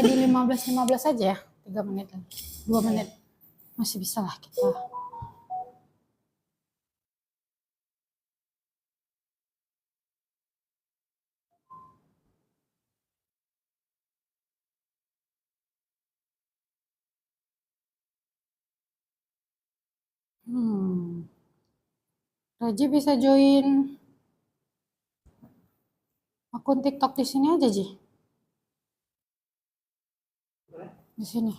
mulai di 15 aja ya, 3 menit lagi, 2 menit. Masih bisa lah kita. Raji bisa join akun TikTok di sini aja, Ji. Di sini.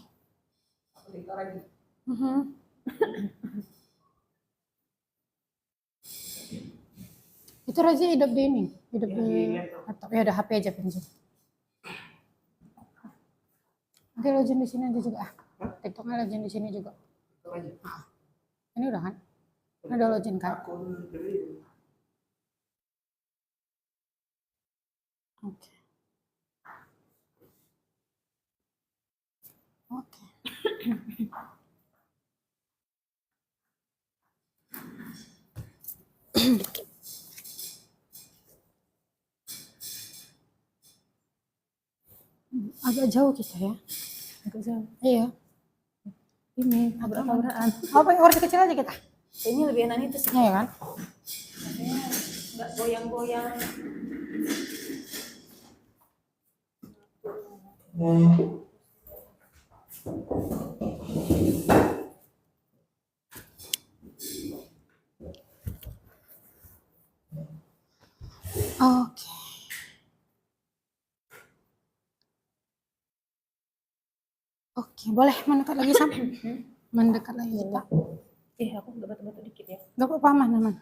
Itu Raji hidup di ini, hidup di laptop. Ya udah HP aja pinjam. Nanti login di sini aja juga. TikToknya login di sini juga. Ini udah kan? Ini udah login kan? Oke. Oke. Agak jauh kita ya. Agak jauh. Iya. Ini Tabrak-tabrakan. Apa yang kecil aja kita? Ini lebih enak itu sih. Iya kan? Nggak goyang-goyang. Oke. Oke, boleh mendekat lagi Sam? Mendekat lagi kita. Aku udah batuk-batuk dikit ya. Gak apa-apa, aman.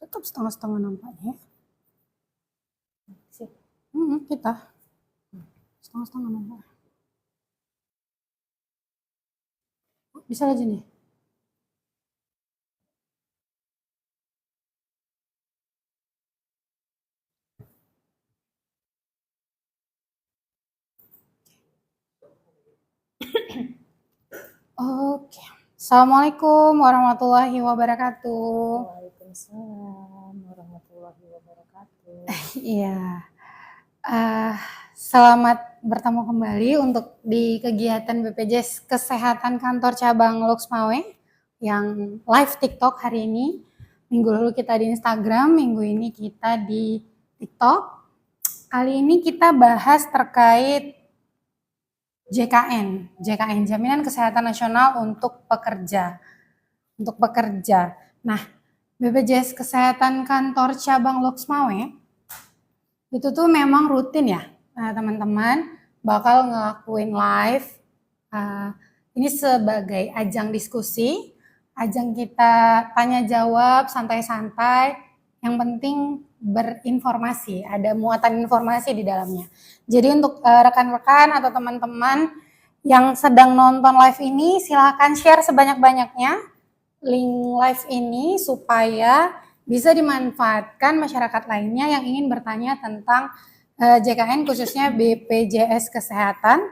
Tetap setengah-setengah nampaknya. Kita setengah-setengah nampak. Bisa aja nih. Oke. Assalamualaikum warahmatullahi wabarakatuh. Waalaikumsalam warahmatullahi wabarakatuh. Iya. Selamat bertemu kembali untuk di kegiatan BPJS Kesehatan Kantor Cabang Loksmawe yang live TikTok hari ini. Minggu lalu kita di Instagram, minggu ini kita di TikTok. Kali ini kita bahas terkait JKN, Jaminan Kesehatan Nasional untuk Pekerja. Nah, BPJS Kesehatan Kantor Cabang Loksmawe itu tuh memang rutin ya, teman-teman bakal ngelakuin live. Ini sebagai ajang diskusi, ajang kita tanya jawab santai-santai, yang penting berinformasi, ada muatan informasi di dalamnya. Jadi untuk rekan-rekan atau teman-teman yang sedang nonton live ini, silahkan share sebanyak-banyaknya link live ini supaya bisa dimanfaatkan masyarakat lainnya yang ingin bertanya tentang JKN, khususnya BPJS Kesehatan,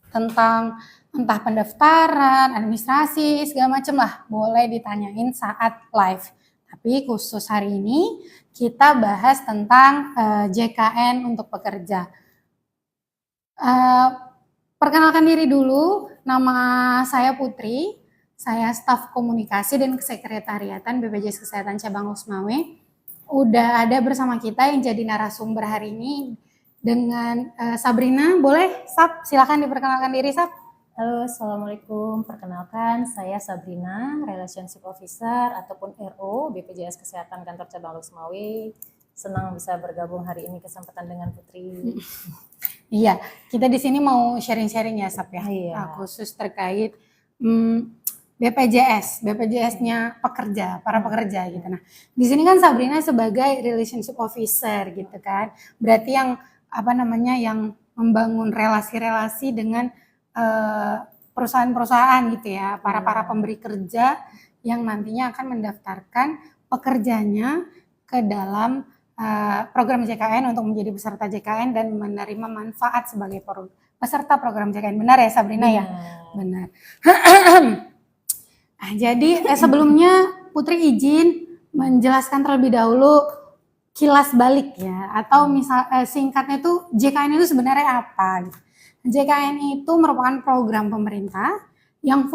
tentang entah pendaftaran, administrasi, segala macam lah, boleh ditanyain saat live. Tapi khusus hari ini kita bahas tentang JKN untuk pekerja. Perkenalkan diri dulu, nama saya Putri. Saya staf komunikasi dan kesekretariatan BPJS Kesehatan Cabang Loksmawe. Udah ada bersama kita yang jadi narasumber hari ini dengan Sabrina. Boleh, Sab? Silakan diperkenalkan diri, Sab. Halo, Assalamualaikum. Perkenalkan, saya Sabrina, Relationship Officer ataupun RO BPJS Kesehatan Kantor Cabang Loksmawe. Senang bisa bergabung hari ini kesempatan dengan Putri. Iya, kita di sini mau sharing-sharing ya, Sab ya. Iya. Khusus terkait BPJS-nya pekerja, para pekerja gitu. Nah, di sini kan Sabrina sebagai relationship officer gitu kan. Berarti yang yang membangun relasi-relasi dengan perusahaan-perusahaan gitu ya, para pemberi kerja yang nantinya akan mendaftarkan pekerjanya ke dalam program JKN untuk menjadi peserta JKN dan menerima manfaat sebagai peserta program JKN. Benar ya Sabrina ya? Benar. Jadi sebelumnya Putri izin menjelaskan terlebih dahulu kilas balik ya, atau singkatnya itu JKN itu sebenarnya apa? JKN itu merupakan program pemerintah yang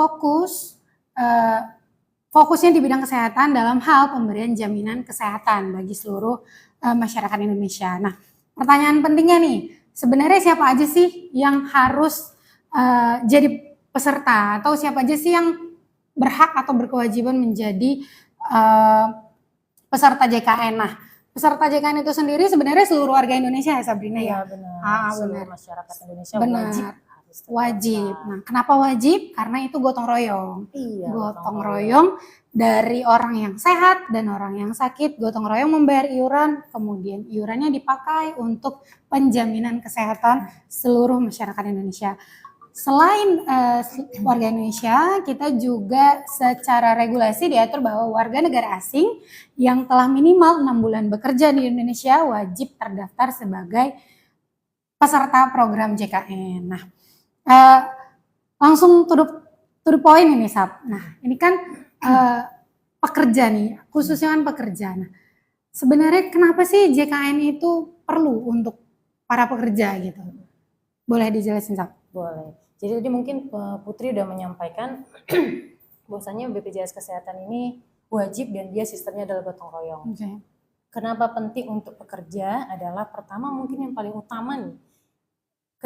fokusnya di bidang kesehatan dalam hal pemberian jaminan kesehatan bagi seluruh masyarakat Indonesia. Nah, pertanyaan pentingnya nih, sebenarnya siapa aja sih yang harus jadi peserta, atau siapa aja sih yang berhak atau berkewajiban menjadi peserta JKN? Nah, peserta JKN itu sendiri sebenarnya seluruh warga Indonesia ya Sabrina ya? Benar. Seluruh masyarakat Indonesia wajib. Nah, kenapa wajib? Karena itu gotong royong. Iya, gotong royong dari orang yang sehat dan orang yang sakit. Gotong royong membayar iuran, kemudian iurannya dipakai untuk penjaminan kesehatan seluruh masyarakat Indonesia. Selain warga Indonesia, kita juga secara regulasi diatur bahwa warga negara asing yang telah minimal 6 bulan bekerja di Indonesia wajib terdaftar sebagai peserta program JKN. Nah, langsung to the point ini Sab. Nah, ini kan pekerja nih, khususnya kan pekerja. Nah, sebenarnya kenapa sih JKN itu perlu untuk para pekerja gitu? Boleh dijelasin Sab? Boleh. Jadi mungkin Putri udah menyampaikan bahwasanya BPJS Kesehatan ini wajib dan dia sistemnya adalah gotong royong. Okay. Kenapa penting untuk pekerja adalah pertama mungkin yang paling utama nih,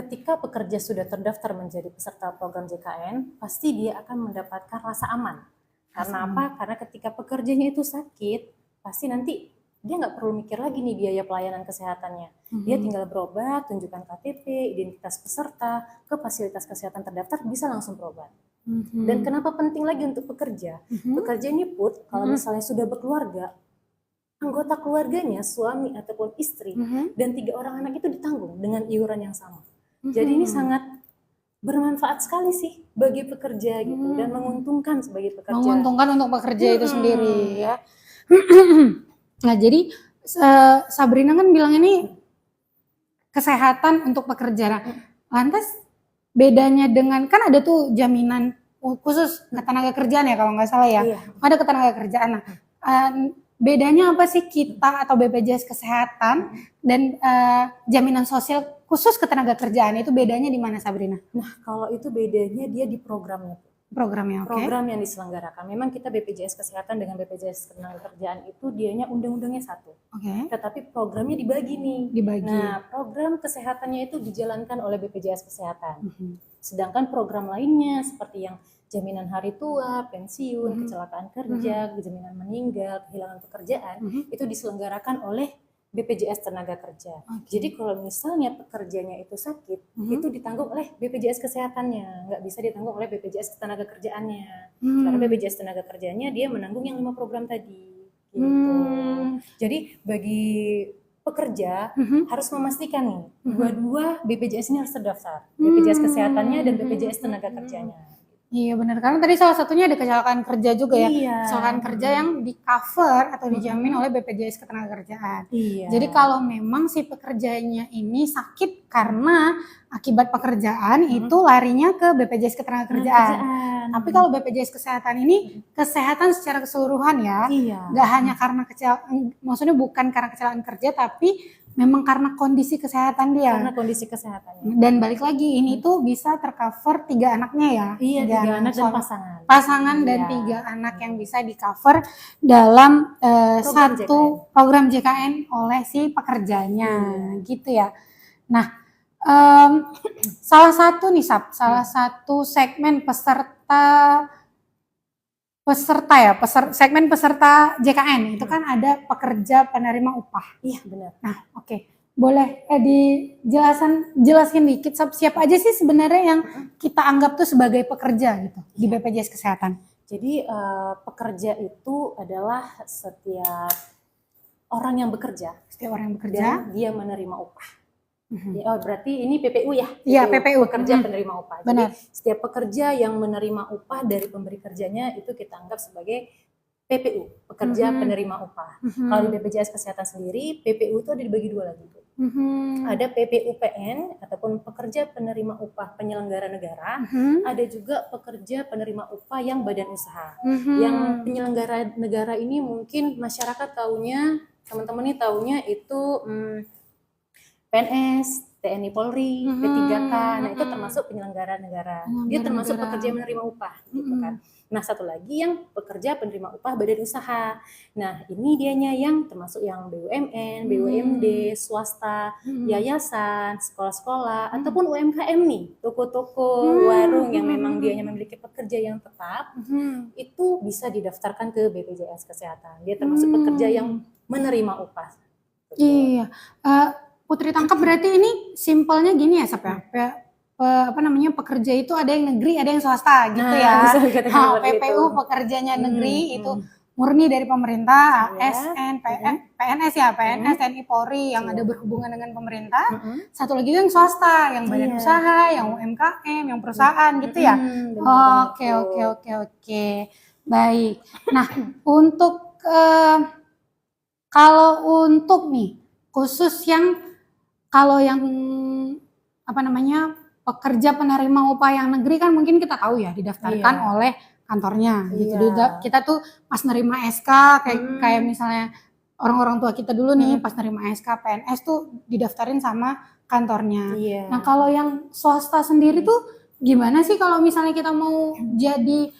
ketika pekerja sudah terdaftar menjadi peserta program JKN, pasti dia akan mendapatkan rasa aman. Karena apa? Karena ketika pekerjanya itu sakit, pasti nanti dia nggak perlu mikir lagi nih biaya pelayanan kesehatannya. Dia tinggal berobat, tunjukkan KTP, identitas peserta, ke fasilitas kesehatan terdaftar, bisa langsung berobat. Dan kenapa penting lagi untuk pekerja? Pekerja ini kalau misalnya sudah berkeluarga, anggota keluarganya, suami ataupun istri, dan 3 orang anak itu ditanggung dengan iuran yang sama. Jadi ini sangat bermanfaat sekali sih bagi pekerja gitu, dan menguntungkan sebagai pekerja. Menguntungkan untuk pekerja itu sendiri ya. Nah, jadi Sabrina kan bilang ini kesehatan untuk pekerja. Nah, lantas bedanya dengan, kan ada tuh jaminan khusus ketenaga kerjaan ya kalau nggak salah ya. Iya. Ada ketenaga kerjaan. Nah, bedanya apa sih kita atau BPJS Kesehatan dan jaminan sosial khusus ketenaga kerjaan, itu bedanya di mana Sabrina? Nah, kalau itu bedanya dia di programnya. Programnya, oke. Program yang diselenggarakan. Memang kita BPJS Kesehatan dengan BPJS Ketenagakerjaan itu dianya undang-undangnya satu. Oke. Tetapi programnya dibagi nih. Dibagi. Nah, program kesehatannya itu dijalankan oleh BPJS Kesehatan. Sedangkan program lainnya seperti yang jaminan hari tua, pensiun, kecelakaan kerja, jaminan meninggal, kehilangan pekerjaan, itu diselenggarakan oleh BPJS Tenaga Kerja. Jadi kalau misalnya pekerjanya itu sakit, itu ditanggung oleh BPJS Kesehatannya, nggak bisa ditanggung oleh BPJS Tenaga Kerjaannya. Karena BPJS Tenaga Kerjanya dia menanggung yang 5 program tadi. Gitu. Jadi bagi pekerja harus memastikan nih, dua-dua BPJS ini harus terdaftar, BPJS Kesehatannya dan BPJS Tenaga Kerjanya. Iya benar, karena tadi salah satunya ada kecelakaan kerja juga ya. Iya. Kecelakaan kerja yang di cover atau dijamin oleh BPJS Ketenagakerjaan. Iya. Jadi kalau memang si pekerjanya ini sakit karena akibat pekerjaan, itu larinya ke BPJS Ketenagakerjaan. Tapi kalau BPJS Kesehatan ini kesehatan secara keseluruhan ya. Iya. Gak hanya karena maksudnya bukan karena kecelakaan kerja, tapi memang karena kondisi kesehatan dia. Karena kondisi kesehatannya. Dan balik lagi, ini tuh bisa tercover 3 anaknya ya. Iya, 3 anak dan pasangan. Pasangan dan 3 anak yang bisa di cover dalam satu program JKN oleh si pekerjanya, gitu ya. Nah, salah satu nih Sab, salah satu segmen segmen peserta JKN itu kan ada pekerja penerima upah. Iya benar. Nah, oke. Boleh jelasin dikit siapa aja sih sebenarnya yang kita anggap tuh sebagai pekerja gitu di BPJS Kesehatan? Jadi pekerja itu adalah setiap orang yang bekerja. Setiap orang yang bekerja. Dan dia menerima upah. Oh, berarti ini PPU ya? Iya, PPU. Pekerja penerima upah. Benar. Jadi setiap pekerja yang menerima upah dari pemberi kerjanya itu kita anggap sebagai PPU, pekerja Mhm. penerima upah. Mhm. Kalau di BPJS Kesehatan sendiri, PPU itu ada dibagi dua lagi, Bu. Mhm. Ada PPUPN ataupun pekerja penerima upah penyelenggara negara, Mhm. ada juga pekerja penerima upah yang badan usaha. Mhm. Yang penyelenggara negara ini mungkin masyarakat taunya, teman-teman ini taunya itu PNS, TNI Polri, P3K, nah itu termasuk penyelenggara negara. Dia Penyelenggara termasuk negara. pekerja yang menerima upah, gitu kan. Nah satu lagi yang pekerja penerima upah badan usaha. Nah ini dianya yang termasuk yang BUMN, BUMD, swasta, yayasan, sekolah-sekolah, ataupun UMKM nih, toko-toko, warung yang memang dianya memiliki pekerja yang tetap, itu bisa didaftarkan ke BPJS Kesehatan. Dia termasuk pekerja yang menerima upah. Iya. Putri tangkap berarti ini simpelnya gini ya, Sap ya. Apa namanya, pekerja itu ada yang negeri, ada yang swasta gitu ya. Bisa dikatakan seperti PPU itu. pekerjanya negeri itu murni dari pemerintah, Iya. ASN, PNS ya, PNS, TNI Polri yang ada berhubungan dengan pemerintah. Satu lagi itu yang swasta, yang badan usaha, yang UMKM, yang perusahaan gitu ya. Oke. Baik. Nah, untuk kalau untuk nih khusus yang kalau yang apa namanya pekerja penerima upah yang negeri kan mungkin kita tahu ya didaftarkan oleh kantornya gitu. Kita tuh pas nerima SK kayak misalnya orang-orang tua kita dulu nih pas nerima SK PNS tuh didaftarin sama kantornya. Nah kalau yang swasta sendiri tuh gimana sih kalau misalnya kita mau jadi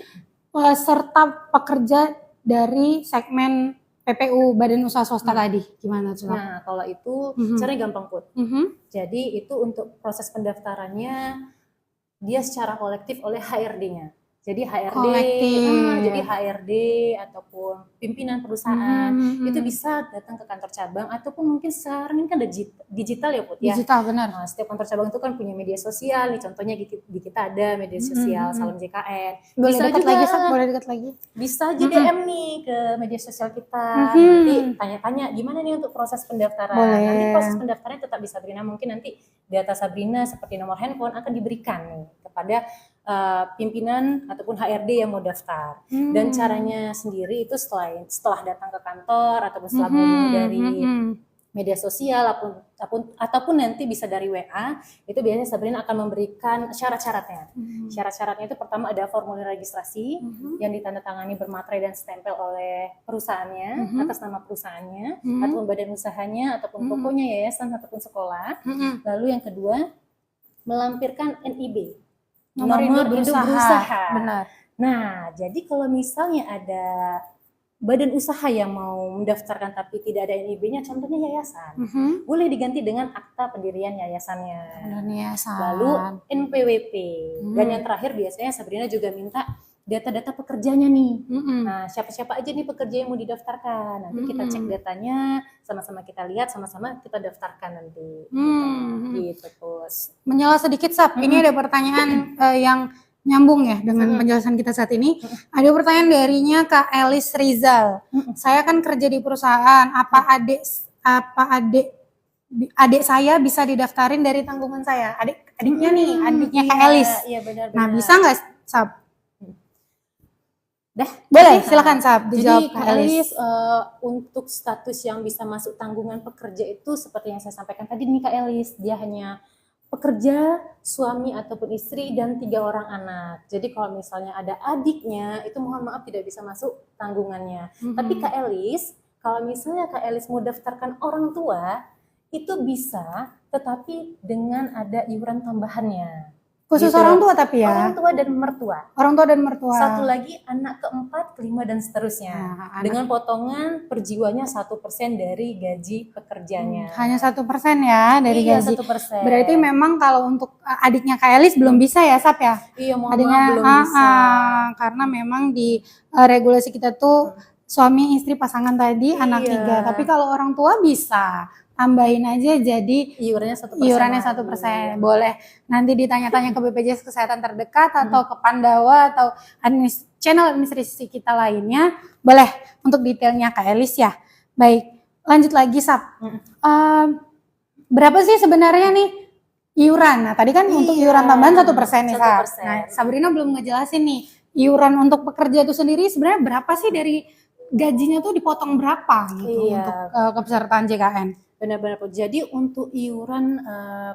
peserta pekerja dari segmen PPU Badan Usaha Swasta tadi gimana tuh? Nah kalau itu caranya gampang Put. Jadi itu untuk proses pendaftarannya dia secara kolektif oleh HRD-nya. Jadi HRD ataupun pimpinan perusahaan itu bisa datang ke kantor cabang ataupun mungkin sekarang ini kan ada digital ya Put ya. Digital benar. Nah, setiap kantor cabang itu kan punya media sosial nih, contohnya di kita ada media sosial Salam JKN. Boleh Bisa dekat juga lagi, boleh dekat lagi. bisa aja DM nih ke media sosial kita. Nanti tanya-tanya gimana nih untuk proses pendaftaran. Nanti proses pendaftarannya tetap bisa Sabrina, mungkin nanti data Sabrina seperti nomor handphone akan diberikan nih kepada pimpinan ataupun HRD yang mau daftar. Dan caranya sendiri itu setelah datang ke kantor ataupun setelah menghubungi dari media sosial ataupun nanti bisa dari WA, itu biasanya Sabrina akan memberikan syarat-syaratnya. Syarat-syaratnya itu pertama ada formulir registrasi yang ditandatangani bermaterai dan stempel oleh perusahaannya atas nama perusahaannya ataupun badan usahanya ataupun tokonya, yayasan ataupun sekolah. Lalu yang kedua melampirkan NIB. Nomor induk berusaha. Benar. Nah, jadi kalau misalnya ada badan usaha yang mau mendaftarkan tapi tidak ada NIB-nya, contohnya yayasan, boleh diganti dengan akta pendirian yayasannya. Lalu NPWP. Dan yang terakhir biasanya Sabrina juga minta data-data pekerjanya nih. Nah, siapa-siapa aja nih pekerja yang mau didaftarkan. Nanti kita cek datanya, sama-sama kita lihat, sama-sama kita daftarkan nanti. Gitu, terus. Menyela sedikit, Sap. Ini ada pertanyaan yang nyambung ya dengan penjelasan kita saat ini. Ada pertanyaan darinya Kak Elis Rizal. Saya kan kerja di perusahaan. Apa adik saya bisa didaftarin dari tanggungan saya? Adiknya Kak Elis. Iya, benar. Nah, bisa nggak, Sap? Boleh, silakan Sab dijawab. Jadi Kak Elis, untuk status yang bisa masuk tanggungan pekerja itu seperti yang saya sampaikan tadi nih Kak Elis, dia hanya pekerja, suami ataupun istri dan 3 orang anak. Jadi kalau misalnya ada adiknya, itu mohon maaf tidak bisa masuk tanggungannya. Tapi Kak Elis, kalau misalnya Kak Elis mau daftarkan orang tua, itu bisa, tetapi dengan ada iuran tambahannya. Khusus orang tua tapi ya? Orang tua dan mertua. Orang tua dan mertua. Satu lagi anak keempat, kelima dan seterusnya. Dengan potongan per jiwanya 1% dari gaji pekerjanya. Hanya 1% ya dari gaji. 1%. Berarti memang kalau untuk adiknya Kak Elis belum bisa ya, Sap ya? Iya, mohon adiknya, maaf belum bisa. Karena memang di regulasi kita tuh suami istri pasangan tadi anak 3. Tapi kalau orang tua bisa. Tambahin aja jadi iurannya 1%. Boleh nanti ditanya-tanya ke BPJS Kesehatan terdekat atau ke Pandawa atau channel administrasi kita lainnya. Boleh untuk detailnya Kak Elis ya. Baik, lanjut lagi Sap. Berapa sih sebenarnya nih iuran? Nah tadi kan untuk iuran tambahan 1% nih Sap. Nah Sabrina belum ngejelasin nih iuran untuk pekerja itu sendiri sebenarnya berapa sih dari gajinya tuh dipotong berapa gitu Iya. untuk kepesertaan JKN? Benar-benar. Jadi untuk iuran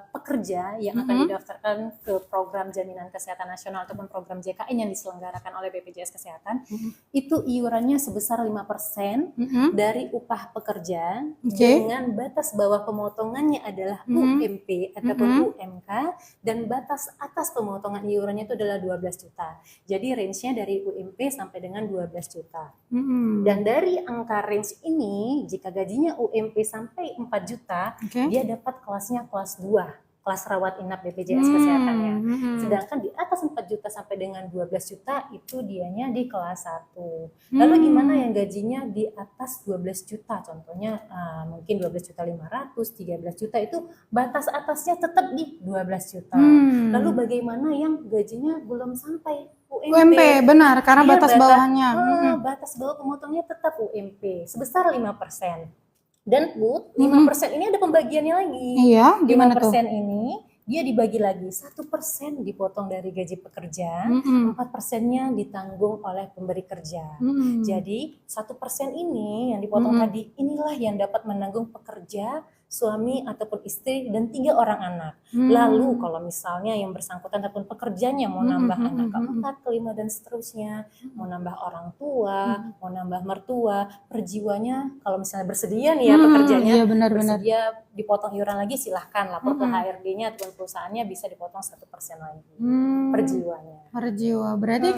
pekerja yang akan didaftarkan ke program jaminan kesehatan nasional ataupun program JKN yang diselenggarakan oleh BPJS Kesehatan, itu iurannya sebesar 5% dari upah pekerja dengan batas bawah pemotongannya adalah UMP ataupun UMK, dan batas atas pemotongan iurannya itu adalah 12 juta. Jadi range-nya dari UMP sampai dengan 12 juta. Dan dari angka range ini, jika gajinya UMP sampai 4 juta, dia dapat kelasnya kelas 2, kelas rawat inap BPJS Kesehatannya. Sedangkan di atas 4 juta sampai dengan 12 juta itu dianya di kelas 1. Lalu gimana yang gajinya di atas 12 juta? Contohnya mungkin 12 juta 500, 13 juta, itu batas atasnya tetap di 12 juta. Lalu bagaimana yang gajinya belum sampai UMP, benar, karena batas bawahnya. Batas bawah pemotongnya tetap UMP sebesar 5%. Dan Bu, 5% ini ada pembagiannya lagi. Iya, gimana 5% ini dia dibagi lagi, 1% dipotong dari gaji pekerja, 4%-nya ditanggung oleh pemberi kerja. Jadi 1% ini yang dipotong tadi, inilah yang dapat menanggung pekerja, suami ataupun istri, dan 3 orang anak. Lalu kalau misalnya yang bersangkutan ataupun pekerjanya mau nambah anak keempat, kelima, dan seterusnya, mau nambah orang tua, mau nambah mertua, per jiwanya kalau misalnya bersedia nih ya pekerjanya, bersedia dipotong iuran lagi, silahkan lapor ke HRD-nya ataupun perusahaannya, bisa dipotong 1% lagi per jiwanya. Per jiwa, berarti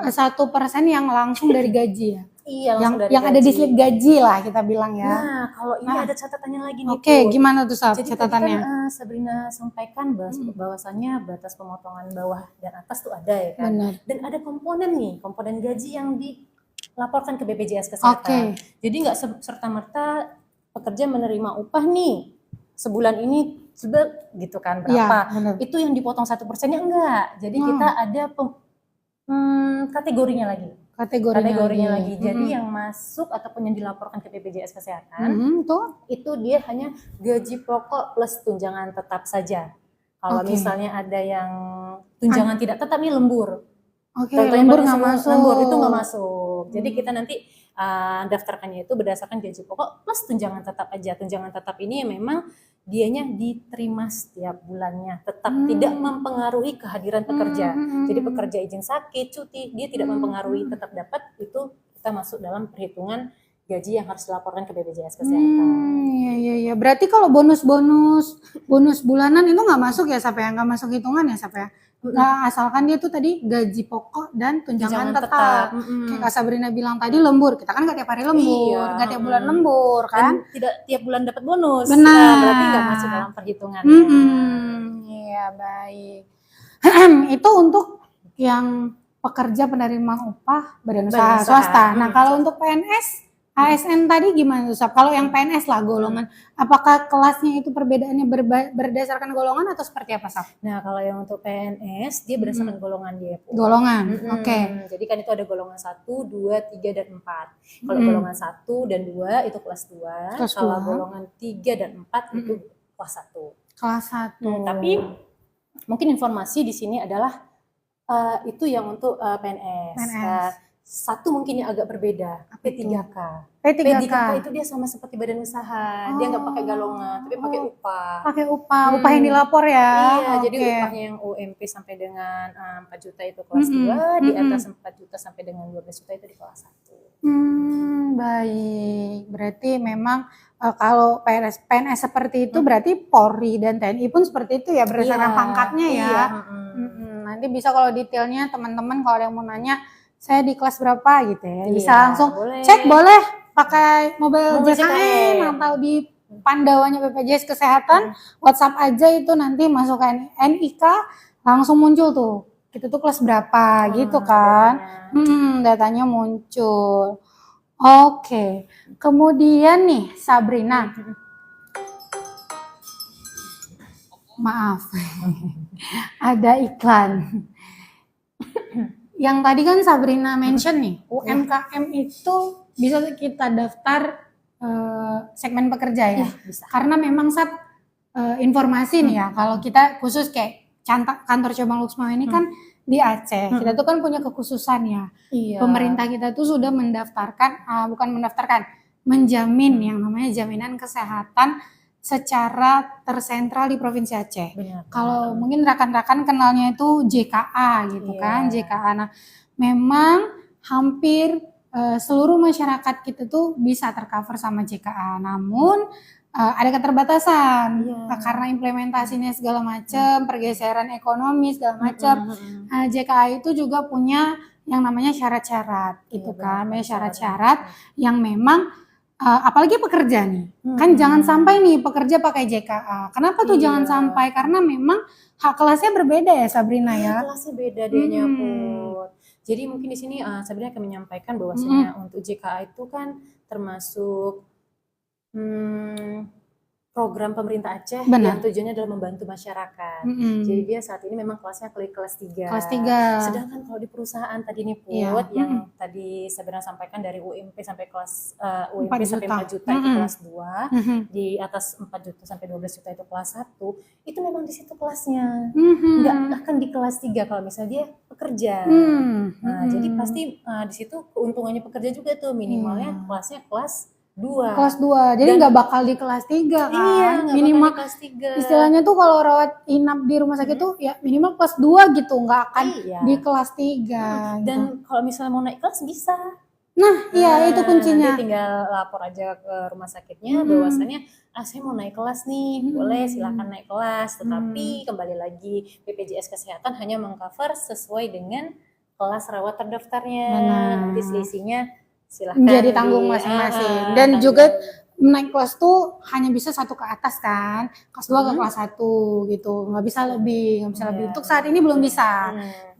1% yang langsung dari gaji ya? Iya, yang ada di slip gaji lah kita bilang ya. Nah, kalau ini ada catatannya lagi nih. Oke, gimana tuh Jadi catatannya? tadi kan Sabrina sampaikan bahwasannya batas pemotongan bawah dan atas tuh ada ya kan. Benar. Dan ada komponen nih, komponen gaji yang dilaporkan ke BPJS Kesehatan. Jadi nggak serta-merta pekerja menerima upah nih sebulan ini gitu kan berapa. Ya, itu yang dipotong 1%-nya enggak. Jadi kita ada kategorinya lagi. Kategorinya lagi. Jadi yang masuk ataupun yang dilaporkan ke BPJS Kesehatan itu dia hanya gaji pokok plus tunjangan tetap saja. Kalau misalnya ada yang tunjangan tidak tetap nih lembur. Lembur nggak masuk. Lembur itu nggak masuk. Jadi kita nanti daftarkannya itu berdasarkan gaji pokok plus tunjangan tetap aja. Tunjangan tetap ini memang dianya diterima setiap bulannya, tetap tidak mempengaruhi kehadiran pekerja. Jadi pekerja izin sakit, cuti, dia tidak mempengaruhi, tetap dapat, itu kita masuk dalam perhitungan gaji yang harus dilaporkan ke BPJS Kesehatan. Iya. Berarti kalau bonus bulanan itu nggak masuk ya, Sap ya? Nggak masuk hitungan ya, Sap ya? Nah, asalkan dia tuh tadi gaji pokok dan tunjangan tetap. Kayak Kak Sabrina bilang tadi lembur, kita kan nggak tiap hari lembur, nggak tiap bulan lembur kan? Dan tidak tiap bulan dapat bonus. Benar. Nah, berarti nggak masuk dalam perhitungannya. Iya, baik. Itu untuk yang pekerja penerima upah badan usaha swasta. Nah, kalau untuk PNS, ASN tadi gimana tuh, Sap? Kalau yang PNS lah golongan, apakah kelasnya itu perbedaannya berdasarkan golongan atau seperti apa, Sap? Nah, kalau yang untuk PNS dia berdasarkan golongan dia. Golongan, oke. Jadi kan itu ada golongan 1, 2, 3, dan 4. Kalau golongan 1 dan 2 itu kelas 2. Kalau golongan 3 dan 4 itu kelas 1. Kelas 1. Tapi mungkin informasi di sini adalah itu yang untuk PNS. Satu mungkin yang agak berbeda, P3K. P3K itu dia sama seperti badan usaha, dia nggak pakai galongan, tapi pakai upah. Pakai upah yang dilapor ya. Iya, jadi upahnya yang UMP sampai dengan 4 juta itu kelas 2, di atas 4 juta sampai dengan 12 juta itu di kelas 1. Baik. Berarti memang kalau PNS seperti itu berarti Polri dan TNI pun seperti itu ya, berdasarkan pangkatnya ya. Iya. Nanti bisa kalau detailnya teman-teman kalau ada yang mau nanya, saya di kelas berapa gitu ya, bisa langsung cek, boleh pakai mobil JKN atau di Pandawanya BPJS Kesehatan, WhatsApp aja itu nanti masuk ke NIK, langsung muncul tuh, kita tuh kelas berapa gitu kan, datanya muncul. Oke, kemudian nih Sabrina, maaf, ada iklan. Yang tadi kan Sabrina mention nih, UMKM itu bisa kita daftar segmen pekerja ya? Bisa. Karena memang informasi nih ya, kalau kita khusus kayak kantor cabang Luxmawe ini kan di Aceh. Kita tuh kan punya kekhususan ya. Iya. Pemerintah kita tuh sudah menjamin yang namanya jaminan kesehatan secara tersentral di Provinsi Aceh. Benar. Kalau mungkin rekan-rekan kenalnya itu JKA gitu kan, Iya. JKA. Nah, memang hampir seluruh masyarakat kita tuh bisa tercover sama JKA. Namun ada keterbatasan Iya. karena implementasinya segala macam, pergeseran ekonomi segala macam. JKA itu juga punya yang namanya syarat-syarat gitu kan, benar, syarat-syarat yang memang apalagi pekerja nih, kan jangan sampai nih pekerja pakai JKA. Kenapa tuh jangan sampai? Karena memang hak kelasnya berbeda ya Sabrina ya. Kelasnya beda dianya Put. Jadi mungkin di sini Sabrina akan menyampaikan bahwasanya untuk JKA itu kan termasuk program pemerintah Aceh yang tujuannya adalah membantu masyarakat. Jadi dia saat ini memang kelasnya kelas 3. Kelas 3. Sedangkan kalau di perusahaan tadi nih Put, yang tadi Sabrina sampaikan dari UMP sampai kelas UMP 4 sampai juta. 4 juta itu kelas 2, di atas 4 juta sampai 12 juta itu kelas 1, itu memang di situ kelasnya. Nggak akan di kelas 3 kalau misalnya dia pekerja. Nah, jadi pasti di situ keuntungannya pekerja juga tuh, minimalnya kelasnya kelas 2. Kelas 2. Jadi nggak bakal di kelas 3 kan. Iya, minimal di kelas 3. Istilahnya tuh kalau rawat inap di rumah sakit tuh ya minimal kelas 2 gitu, nggak akan di kelas 3 gitu. Dan kalau misalnya mau naik kelas bisa. Nah, iya itu kuncinya. Dia tinggal lapor aja ke rumah sakitnya bahwasannya saya mau naik kelas nih, boleh silakan naik kelas, tetapi kembali lagi BPJS Kesehatan hanya mengcover sesuai dengan kelas rawat terdaftarnya. Nanti selisihnya silahkan jadi tanggung masing-masing. Dan juga naik kelas tuh hanya bisa 1 ke atas kan, kelas 2 ke kelas 1 gitu, nggak bisa lebih. Untuk saat ini belum bisa.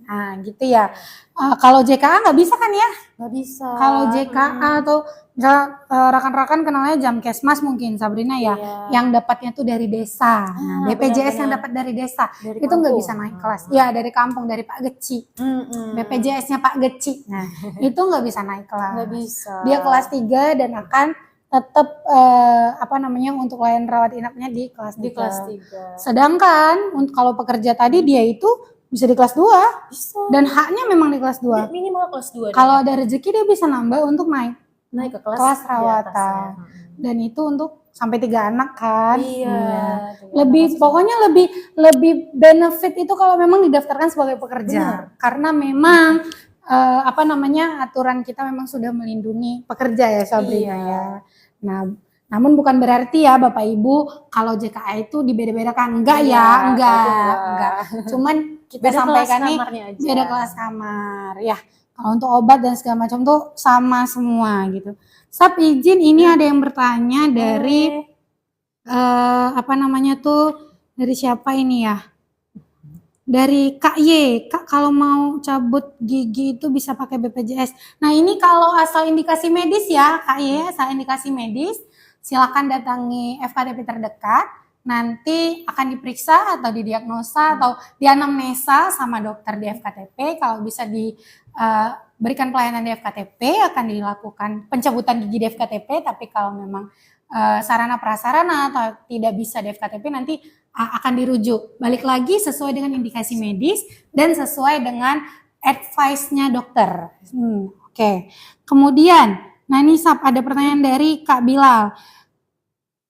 Nah gitu ya. Kalau JKA nggak bisa kan ya? Nggak bisa. Kalau JKA atau misal rekan-rekan kenalnya Jamkesmas mungkin Sabrina ya, yang dapatnya tuh dari desa. Nah, BPJS yang dapat dari desa dari itu nggak bisa naik kelas. Ya dari kampung, dari Pak Geci. BPJS-nya Pak Geci. Nah itu nggak bisa naik kelas. Nggak bisa. Dia kelas 3 dan akan tetap untuk layanan rawat inapnya di kelas 3. Sedangkan untuk kalau pekerja tadi dia itu bisa di kelas 2. Bisa. Dan haknya memang di kelas 2. Minimal kelas 2. Kalau ada rezeki dia bisa nambah untuk naik ke kelas rawatan. Dan itu untuk sampai 3 anak kan. Iya. Pokoknya lebih benefit itu kalau memang didaftarkan sebagai pekerja. Karena memang aturan kita memang sudah melindungi pekerja ya Sabrina ya. Nah, namun bukan berarti ya Bapak Ibu kalau JKA itu dibeda-bedakan. Enggak. Cuman kita beda sampaikan nih beda kelas kamar ya. Kalau untuk obat dan segala macam tuh sama semua gitu. Sab izin ini ada yang bertanya dari dari siapa ini ya? Dari Kak Y, Kak kalau mau cabut gigi itu bisa pakai BPJS. Nah ini kalau asal indikasi medis ya Kak Y, asal indikasi medis silakan datangi FKTP terdekat, nanti akan diperiksa atau didiagnosa atau dianamnesa sama dokter di FKTP. Kalau bisa diberikan pelayanan di FKTP akan dilakukan pencabutan gigi di FKTP, tapi kalau memang sarana prasarana atau tidak bisa di FKTP nanti akan dirujuk. Balik lagi sesuai dengan indikasi medis dan sesuai dengan advice-nya dokter. Oke. Kemudian, nah ini ada pertanyaan dari Kak Bilal.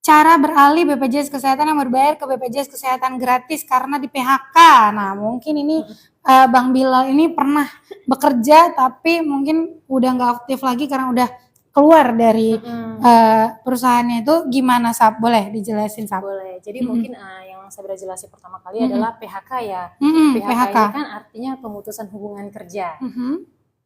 Cara beralih BPJS Kesehatan yang berbayar ke BPJS Kesehatan gratis karena di PHK. Nah mungkin ini Bang Bilal ini pernah bekerja tapi mungkin udah nggak aktif lagi karena udah keluar dari perusahaannya. Itu gimana Sab? Boleh dijelasin Sab? Boleh. Jadi mungkin yang saya udah jelasin pertama kali adalah PHK ya. PHK ini kan artinya pemutusan hubungan kerja.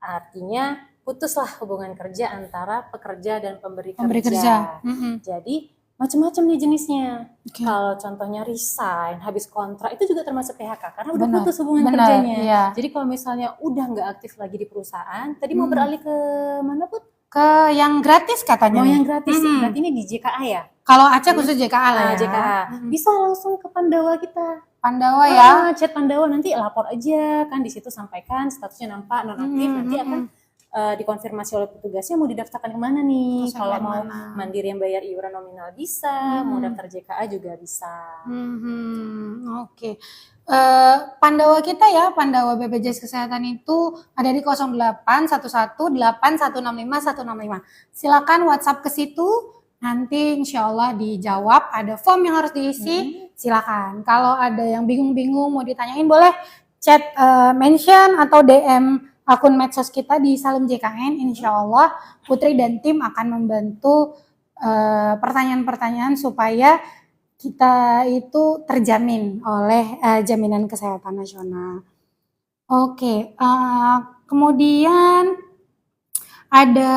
Artinya putuslah hubungan kerja antara pekerja dan pemberi kerja. Jadi macam-macam nih jenisnya. Kalau contohnya resign, habis kontrak, itu juga termasuk PHK karena udah putus hubungan kerjanya. Iya. Jadi kalau misalnya udah nggak aktif lagi di perusahaan, tadi mau beralih ke mana Put? Ke yang gratis katanya. Yang gratis sih, berarti ini di JKA ya? Kalau Aceh khusus JKA lah ya. JKA. Bisa langsung ke Pandawa kita. Pandawa ya? Chat Pandawa, nanti lapor aja kan di situ, sampaikan statusnya nampak nonaktif, nanti akan dikonfirmasi oleh petugasnya mau didaftarkan kemana nih. Kalau mau mandiri yang bayar iuran nominal bisa, mau daftar JKA juga bisa. Oke. Pandawa kita ya, Pandawa BPJS Kesehatan itu ada di 08118165 165. Silakan WhatsApp ke situ, nanti insya Allah dijawab. Ada form yang harus diisi, silakan. Kalau ada yang bingung-bingung mau ditanyain boleh chat mention atau DM akun medsos kita di Salim JKN. Insya Allah Putri dan tim akan membantu pertanyaan-pertanyaan supaya kita itu terjamin oleh Jaminan Kesehatan Nasional. Oke, kemudian ada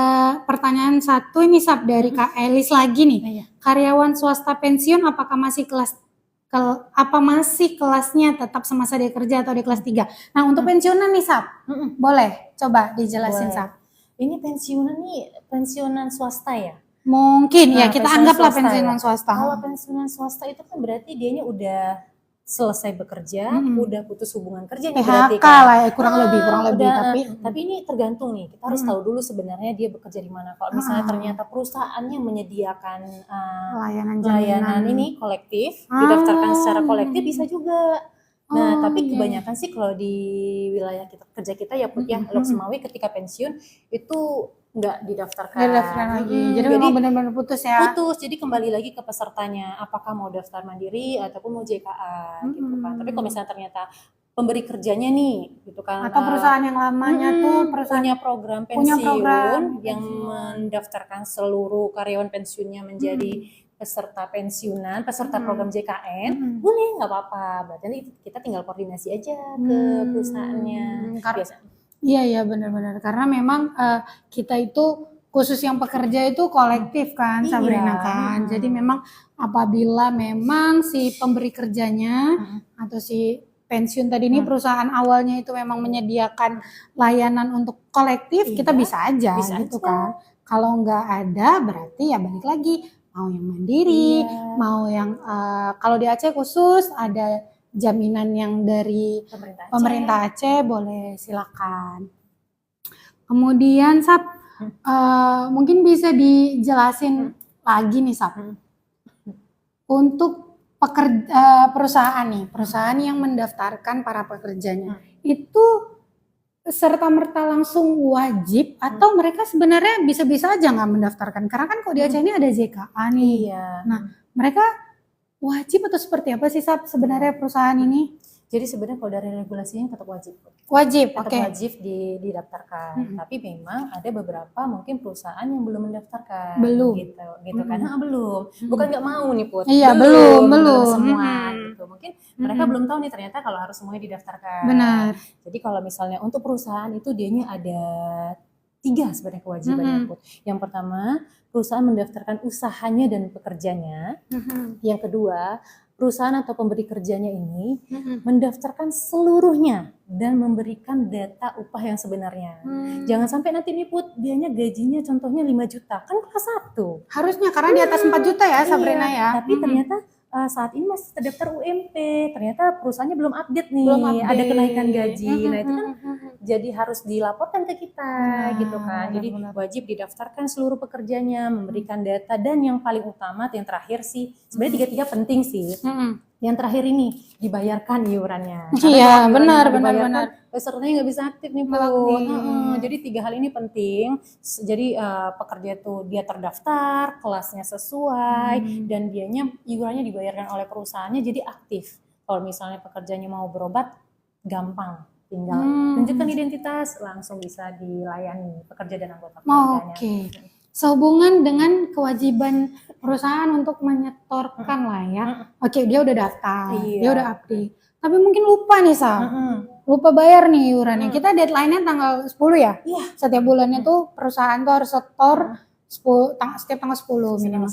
pertanyaan satu ini Sab dari Kak Elis lagi nih. Iya. Karyawan swasta pensiun apakah masih kelasnya tetap semasa dia kerja atau di kelas 3? Nah, untuk pensiunan nih Sab, boleh coba dijelasin Boleh. Sab. Ini pensiunan swasta ya? Mungkin ya, Nah, kita pensiunan anggaplah swasta pensiunan ya. swasta. Kalau pensiunan swasta itu kan berarti dianya udah selesai bekerja, udah putus hubungan kerja nih berarti PHK kan. lah ya, kurang lebih Udah, tapi tapi ini tergantung nih, kita harus tahu dulu sebenarnya dia bekerja di mana. Kalau misalnya ternyata perusahaannya menyediakan layanan layanan ini kolektif, didaftarkan secara kolektif bisa juga. Nah, tapi kebanyakan sih kalau di wilayah kerja kita ya Put ya, Loks Mawi ketika pensiun itu nggak didaftarkan. lagi. Jadi memang benar-benar putus ya. Putus, jadi kembali lagi ke pesertanya, apakah mau daftar mandiri ataupun mau JKA gitu kan. Tapi kalau misalnya ternyata pemberi kerjanya nih gitu kan, Atau perusahaan yang lamanya tuh punya program pensiun yang mendaftarkan seluruh karyawan pensiunnya menjadi peserta pensiunan, peserta program JKN, boleh nggak apa-apa. Berarti nanti kita tinggal koordinasi aja ke perusahaannya. Iya benar-benar karena memang kita itu khusus yang pekerja itu kolektif kan Sabrina kan. Jadi memang apabila memang si pemberi kerjanya atau si pensiun tadi ini perusahaan awalnya itu memang menyediakan layanan untuk kolektif, kita bisa aja gitu kan. Kalau nggak ada berarti ya balik lagi mau yang mandiri, mau yang kalau di Aceh khusus ada jaminan yang dari pemerintah Aceh boleh silakan. Kemudian Sab, mungkin bisa dijelasin lagi nih Sab, untuk perusahaan yang mendaftarkan para pekerjanya itu serta-merta langsung wajib atau mereka sebenarnya bisa-bisa aja nggak mendaftarkan? Karena kan kalau di Aceh ini ada JKA nih. Nah, mereka wajib atau seperti apa sih Sab sebenarnya perusahaan ini? Jadi sebenarnya kalau dari regulasinya tetap wajib. Wajib, tetap wajib didaftarkan. Tapi memang ada beberapa mungkin perusahaan yang belum mendaftarkan. Belum. Gitu kan? Belum. Bukan nggak mau nih Put. Iya, belum semua gitu. Mungkin mereka belum tahu nih ternyata kalau harus semuanya didaftarkan. Benar. Jadi kalau misalnya untuk perusahaan itu dianya ada 3 sebenarnya kewajibannya Put. Yang pertama, perusahaan mendaftarkan usahanya dan pekerjanya. Yang kedua, perusahaan atau pemberi kerjanya ini mendaftarkan seluruhnya dan memberikan data upah yang sebenarnya. Jangan sampai nanti nih Put, dianya gajinya contohnya 5 juta, kan kelas 1. Harusnya karena di atas 4 juta ya Sabrina ya. Tapi ternyata saat ini masih terdaftar UMP, ternyata perusahaannya belum update nih, ada kenaikan gaji. Nah itu kan jadi harus dilaporkan ke kita gitu kan. Jadi wajib didaftarkan seluruh pekerjanya, memberikan data, dan yang paling utama, yang terakhir sih, sebenarnya 3 penting sih. Yang terakhir ini dibayarkan iurannya. Iya benar. Pesertanya nggak bisa aktif nih Put. Jadi 3 hal ini penting. Jadi pekerja tuh dia terdaftar, kelasnya sesuai, dan dianya iurannya dibayarkan oleh perusahaannya, jadi aktif. Kalau misalnya pekerjanya mau berobat, gampang. Tinggal tunjukkan identitas, langsung bisa dilayani pekerja dan anggota keluarganya. Sehubungan dengan kewajiban perusahaan untuk menyetorkan lah ya. Dia udah daftar, dia udah update. Tapi mungkin lupa nih Sal, lupa bayar nih iurannya. Kita deadline-nya tanggal 10 ya? Setiap bulannya tuh perusahaan tuh harus setor setiap tanggal 10 minimal.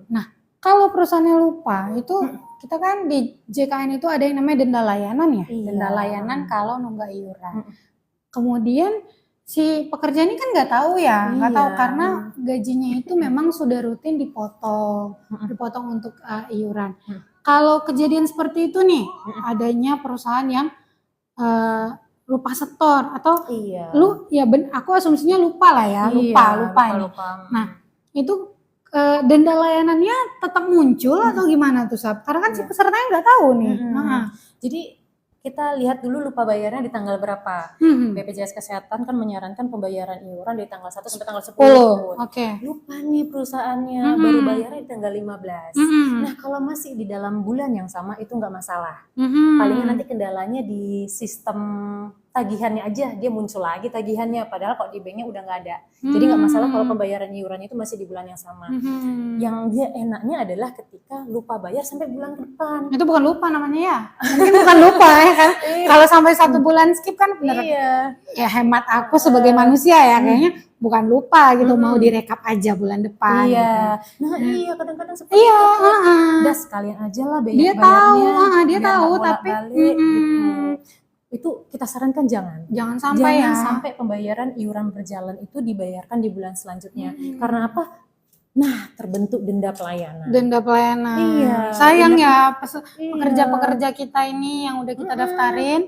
Nah, kalau perusahaannya lupa, itu kita kan di JKN itu ada yang namanya denda layanan ya. Denda layanan kalau nunggak iuran. Kemudian si pekerja ini kan nggak tahu ya, nggak tahu karena gajinya itu memang sudah rutin dipotong untuk iuran. Kalau kejadian seperti itu nih, adanya perusahaan yang lupa setor atau aku asumsinya lupa lah ya, lupa ini. Nah itu denda layanannya tetap muncul atau gimana tuh Sab? Karena kan si pesertanya nggak tahu nih. Jadi kita lihat dulu lupa bayarnya di tanggal berapa. Hmm. BPJS Kesehatan kan menyarankan pembayaran iuran dari tanggal 1 sampai tanggal 10. Oke. Lupa nih perusahaannya, Mhm. baru bayarnya di tanggal 15. Mhm. Nah, kalau masih di dalam bulan yang sama itu nggak masalah. Mhm. Palingnya nanti kendalanya di sistem tagihannya aja, dia muncul lagi tagihannya, padahal kalau di banknya udah nggak ada. Jadi nggak masalah kalau pembayaran iuran itu masih di bulan yang sama. Mhm. Yang dia enaknya adalah ketika lupa bayar sampai bulan depan. Itu bukan lupa namanya ya, mungkin bukan lupa ya kan. Kalau sampai 1 bulan skip kan bener. Iya. Ya hemat aku sebagai manusia ya kayaknya bukan lupa gitu, mau direkap aja bulan depan. Iya. Gitu. Nah, iya kadang-kadang seperti Iya, itu. heeh. Udah sekalian aja lah Dia tahu, bayarnya. dia biar tahu nggak tapi bolak-balik gitu. Itu kita sarankan jangan. jangan sampai Jangan ya. sampai pembayaran iuran berjalan itu dibayarkan di bulan selanjutnya. Karena apa? Nah, terbentuk denda pelayanan. Denda pelayanan. Iya. Sayang Denda- ya Iya. pekerja-pekerja kita ini yang udah kita daftarin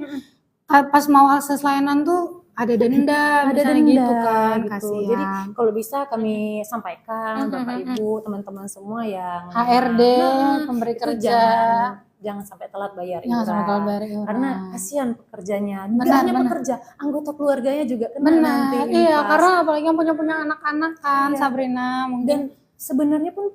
pas mau akses layanan tuh ada denda, Ada misalnya denda gitu kan, gitu. kasihan. Jadi kalau bisa kami sampaikan Bapak Ibu, teman-teman semua yang HRD, pemberi itu kerja, jangan sampai telat bayar jangan sampai iuran. telat bayar iuran. Karena kasihan pekerjanya, nggak Benar, hanya benar. pekerja, anggota keluarganya juga kena Benar, nanti iya impas. karena apalagi yang punya anak-anak kan, Iya. Sabrina mungkin. Dan sebenarnya pun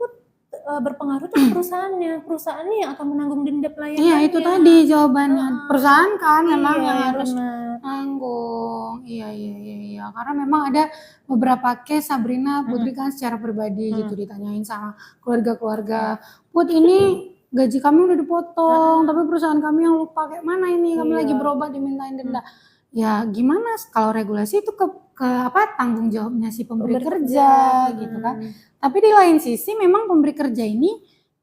berpengaruh tuh perusahaannya yang akan menanggung denda pelayanannya. Iya itu tadi jawabannya, perusahaan kan memang Iya, yang harus benar. nanggung. Iya. Karena memang ada beberapa case Sabrina Putri kan secara pribadi gitu ditanyain sama keluarga-keluarga. Put ini gaji kami udah dipotong, tapi perusahaan kami yang lupa kayak mana ini, kami lagi berobat dimintain denda. Ya gimana kalau regulasi itu ke apa tanggung jawabnya si pemberi kerja gitu kan. Tapi di lain sisi memang pemberi kerja ini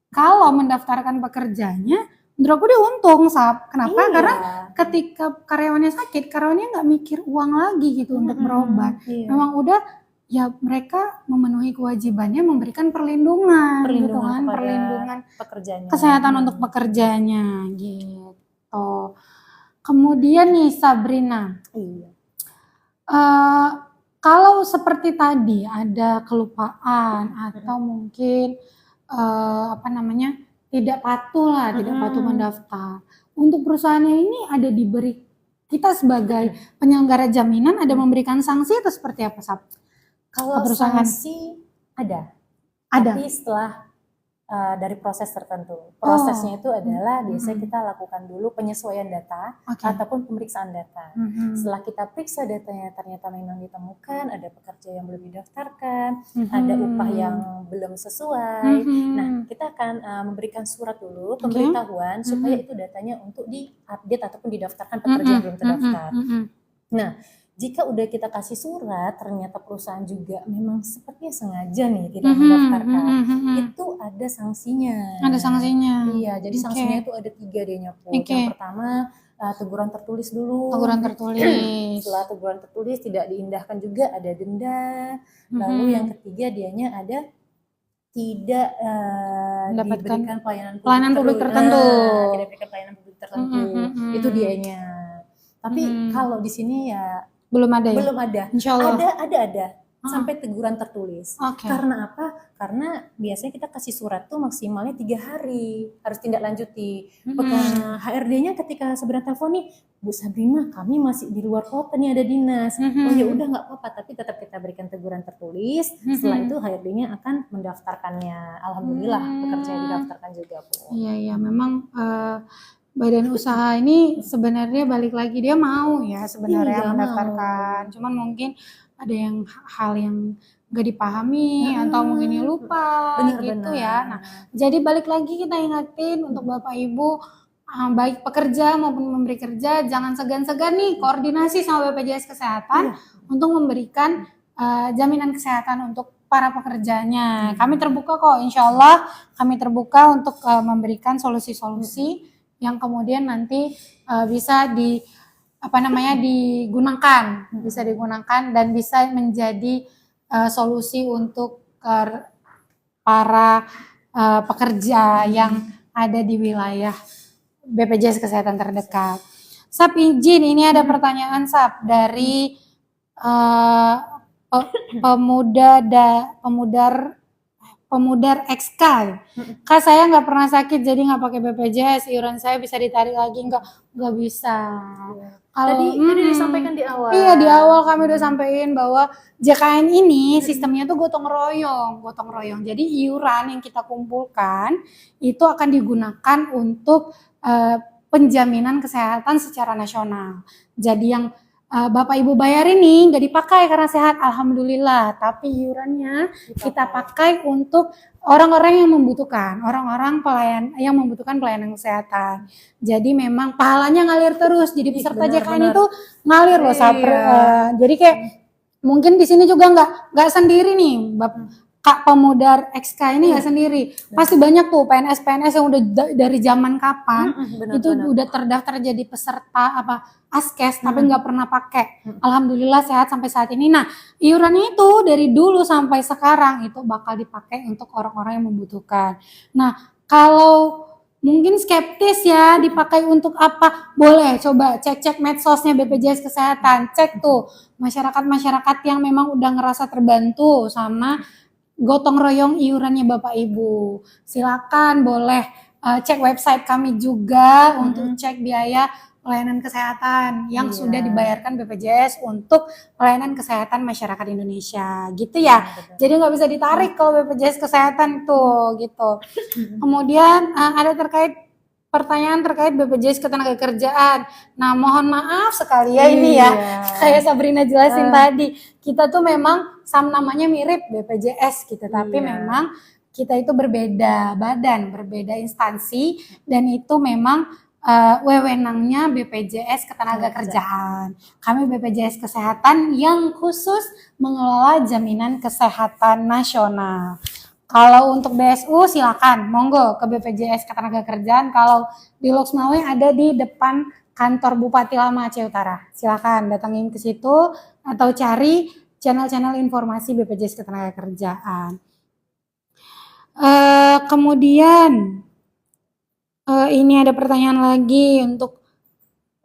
kalau mendaftarkan pekerjanya menurut aku dia untung Sab. Kenapa? Iya. Karena ketika karyawannya sakit, karyawannya nggak mikir uang lagi gitu untuk berobat. Iya. Memang udah ya mereka memenuhi kewajibannya memberikan perlindungan gitu kan, kepada perlindungan pekerjanya. kesehatan untuk pekerjanya gitu. Kemudian nih Sabrina, Iya. kalau seperti tadi ada kelupaan atau mungkin tidak patuh mendaftar. Untuk perusahaannya ini ada diberi, kita sebagai penyelenggara jaminan ada memberikan sanksi atau seperti apa Sab? Kalau perusahaan? sanksi ada. Ada. Tapi setelah dari proses tertentu. Prosesnya itu adalah biasanya kita lakukan dulu penyesuaian data ataupun pemeriksaan data. Setelah kita periksa datanya ternyata memang ditemukan ada pekerja yang belum didaftarkan, ada upah yang belum sesuai. Nah, kita akan memberikan surat dulu pemberitahuan supaya itu datanya untuk diupdate ataupun didaftarkan pekerja yang belum terdaftar. Nah, jika udah kita kasih surat, ternyata perusahaan juga memang sepertinya sengaja nih tidak mendaftarkan, itu ada sanksinya. Ada sanksinya. Iya, jadi sanksinya itu ada 3 deh Put. Yang pertama teguran tertulis dulu. Teguran tertulis. Setelah teguran tertulis tidak diindahkan juga ada denda. Lalu yang ketiga dianya ada tidak diberikan pelayanan publik tertentu. Tidak diberikan pelayanan publik tertentu. Itu dianya. Tapi kalau di sini ya belum ada ya? Belum ada. Insyaallah. Ada. Sampai teguran tertulis. Karena apa? Karena biasanya kita kasih surat tuh maksimalnya 3 hari harus tindak lanjuti. HRD-nya ketika sebenarnya telepon nih, Bu Sabrina, kami masih di luar kota nih ada dinas. Oh ya udah nggak apa-apa, tapi tetap kita berikan teguran tertulis. Setelah itu HRD-nya akan mendaftarkannya. Alhamdulillah pekerja didaftarkan juga Bu. Iya, memang badan usaha ini sebenarnya balik lagi dia mau ya sebenarnya mendaftarkan. Cuman mungkin ada yang hal yang gak dipahami atau mungkin dia lupa gitu ya. Nah, jadi balik lagi kita ingatin untuk Bapak Ibu baik pekerja maupun memberi kerja jangan segan-segan nih koordinasi sama BPJS Kesehatan untuk memberikan jaminan kesehatan untuk para pekerjanya. Kami terbuka kok, insya Allah kami terbuka untuk memberikan solusi-solusi yang kemudian nanti bisa digunakan dan bisa menjadi solusi untuk para pekerja yang ada di wilayah BPJS Kesehatan terdekat. Sab izin, ini ada pertanyaan Sab dari Pemudar XK. Kak, saya nggak pernah sakit jadi nggak pakai BPJS, iuran saya bisa ditarik lagi nggak bisa. Tadi disampaikan di awal. Iya, di awal kami udah sampaikan bahwa JKN ini sistemnya tuh gotong royong. Jadi iuran yang kita kumpulkan itu akan digunakan untuk penjaminan kesehatan secara nasional. Jadi yang Bapak Ibu bayar ini nggak dipakai karena sehat, alhamdulillah. Tapi iurannya kita pakai untuk orang-orang yang membutuhkan, yang membutuhkan pelayanan kesehatan. Jadi memang pahalanya ngalir terus. Jadi peserta JKN itu ngalir loh, jadi kayak mungkin di sini juga nggak sendiri nih, Kak Pemudar XK ini nggak sendiri. Pasti banyak tuh PNS yang udah dari zaman kapan udah terdaftar jadi peserta ASKES tapi nggak pernah pakai. Alhamdulillah sehat sampai saat ini. Nah, iurannya itu dari dulu sampai sekarang itu bakal dipakai untuk orang-orang yang membutuhkan. Nah, kalau mungkin skeptis ya dipakai untuk apa? Boleh coba cek medsosnya BPJS Kesehatan. Cek tuh masyarakat yang memang udah ngerasa terbantu sama gotong royong iurannya Bapak Ibu. Silakan boleh cek website kami juga untuk cek biaya pelayanan kesehatan yang sudah dibayarkan BPJS untuk pelayanan kesehatan masyarakat Indonesia, gitu ya. Jadi nggak bisa ditarik kalau BPJS Kesehatan tuh, gitu. Kemudian ada pertanyaan terkait BPJS Ketenagakerjaan. Nah, mohon maaf sekali ya ini ya, kayak Sabrina jelasin tadi, kita tuh memang namanya mirip BPJS gitu, tapi memang kita itu berbeda badan, berbeda instansi, dan itu memang wewenangnya BPJS Ketenagakerjaan. Kami BPJS Kesehatan yang khusus mengelola jaminan kesehatan nasional. Kalau untuk BSU silakan, monggo ke BPJS Ketenagakerjaan. Kalau di Loksmawe ada di depan kantor Bupati Lama Aceh Utara. Silakan datangin ke situ atau cari channel-channel informasi BPJS Ketenagakerjaan. Kemudian ini ada pertanyaan lagi untuk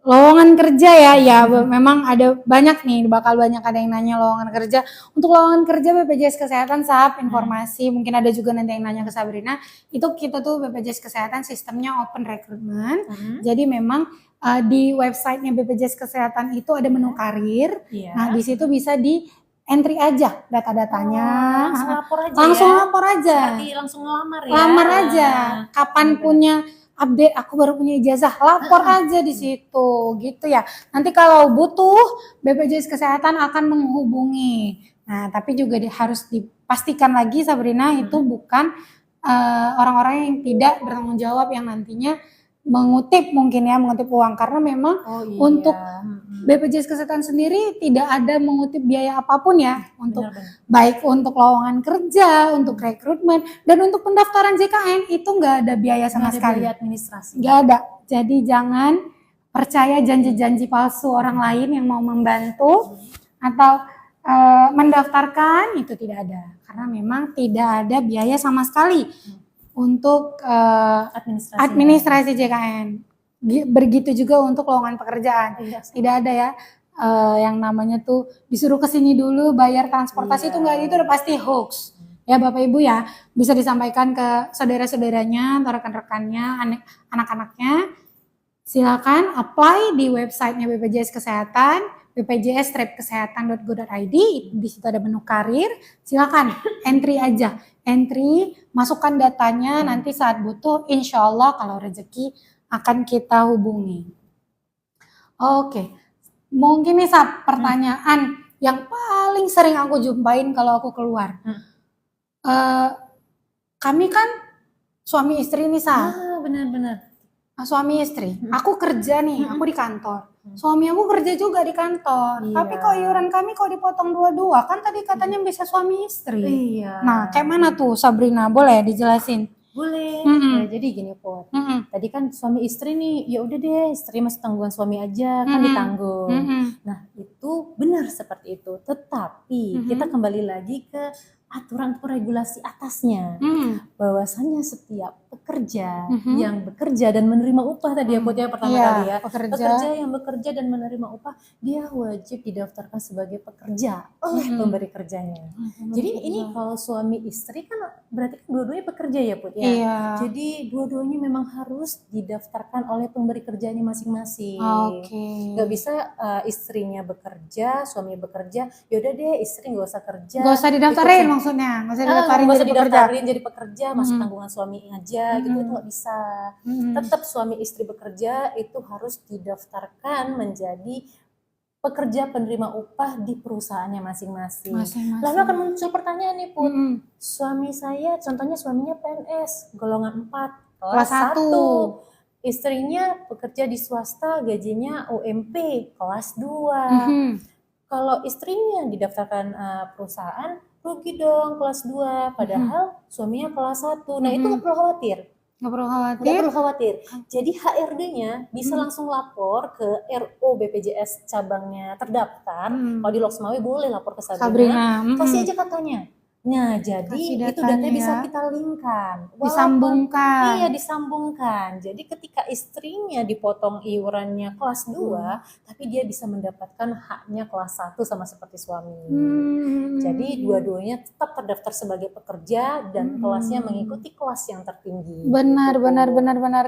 lowongan kerja ya, memang ada banyak nih, bakal banyak ada yang nanya lowongan kerja. Untuk lowongan kerja BPJS Kesehatan informasi, mungkin ada juga nanti yang nanya ke Sabrina, itu kita tuh BPJS Kesehatan sistemnya open recruitment, jadi memang di websitenya BPJS Kesehatan itu ada menu karir, nah di situ bisa di entry aja data-datanya, langsung lapor aja, seperti langsung ngelamar ya, lamar aja, kapan punya update, aku baru punya ijazah, lapor aja di situ, gitu ya. Nanti kalau butuh, BPJS Kesehatan akan menghubungi. Nah, tapi juga harus dipastikan lagi Sabrina, itu bukan orang-orang yang tidak bertanggung jawab yang nantinya mengutip uang, karena memang untuk BPJS Kesehatan sendiri tidak ada mengutip biaya apapun ya, untuk baik untuk lowongan kerja, untuk rekrutmen, dan untuk pendaftaran JKN itu nggak ada biaya sama sekali. Biaya administrasi. Nggak ada. Jadi jangan percaya janji-janji palsu orang lain yang mau membantu atau mendaftarkan, itu tidak ada, karena memang tidak ada biaya sama sekali untuk administrasi JKN. Begitu juga untuk lowongan pekerjaan, tidak ada ya yang namanya tuh disuruh kesini dulu bayar transportasi, itu enggak, itu udah pasti hoax ya Bapak Ibu ya. Bisa disampaikan ke saudara-saudaranya atau rekan-rekannya, anak-anaknya, silakan apply di websitenya BPJS Kesehatan, bpjs-kesehatan.go.id, di situ ada menu karir, silakan entry aja, masukkan datanya, nanti saat butuh insya Allah kalau rezeki akan kita hubungi. Oke, mungkin nih pertanyaan yang paling sering aku jumpain kalau aku keluar. Kami kan suami istri nih benar-benar. Suami istri, aku kerja nih, aku di kantor. Suami aku kerja juga di kantor. Tapi kok iuran kami kok dipotong dua-dua? Kan tadi katanya bisa suami istri. Nah, kayak mana tuh Sabrina? Boleh dijelasin? Boleh. Ya, jadi gini Pot. Tadi kan suami istri nih, ya udah deh, istri masih tanggungan suami aja, kan ditanggung. Nah, itu benar seperti itu. Tetapi kita kembali lagi ke aturan atau regulasi atasnya. Bahwasanya setiap pekerja yang bekerja dan menerima upah tadi ya Put ya pertama Iya, kali ya. pekerja. Pekerja yang bekerja dan menerima upah, dia wajib didaftarkan sebagai pekerja oleh pemberi kerjanya. Jadi ini kalau suami istri kan berarti kan dua-duanya pekerja ya Put ya. Iya. Jadi dua-duanya memang harus didaftarkan oleh pemberi kerjanya masing-masing. Oke. Gak bisa istrinya bekerja, suami bekerja, yaudah deh istri gak usah kerja. Gak usah didaftarin maksudnya, gak usah didaftarin Gak usah jadi pekerja. didaftarin jadi pekerja, masuk tanggungan suami aja gitu, itu gak bisa. Tetap suami istri bekerja itu harus didaftarkan menjadi pekerja penerima upah di perusahaannya masing-masing. Lalu akan muncul pertanyaan nih Put, suami saya, contohnya suaminya PNS, golongan 4, kelas 1. Istrinya bekerja di swasta, gajinya UMP, kelas 2. Kalau istrinya didaftarkan perusahaan, rugi dong kelas 2, padahal suaminya kelas 1. Nah itu gak perlu khawatir. Gak perlu khawatir. Gak perlu khawatir. Jadi HRD-nya bisa langsung lapor ke RO BPJS cabangnya terdaftar. Kalau di Loksmawe boleh lapor ke Sabrina. Kasih aja katanya. Nah, jadi itu datanya bisa kita linkkan. Disambungkan. Iya, disambungkan. Jadi ketika istrinya dipotong iurannya kelas 2, tapi dia bisa mendapatkan haknya kelas 1 sama seperti suami. Jadi dua-duanya tetap terdaftar sebagai pekerja dan kelasnya mengikuti kelas yang tertinggi. Benar.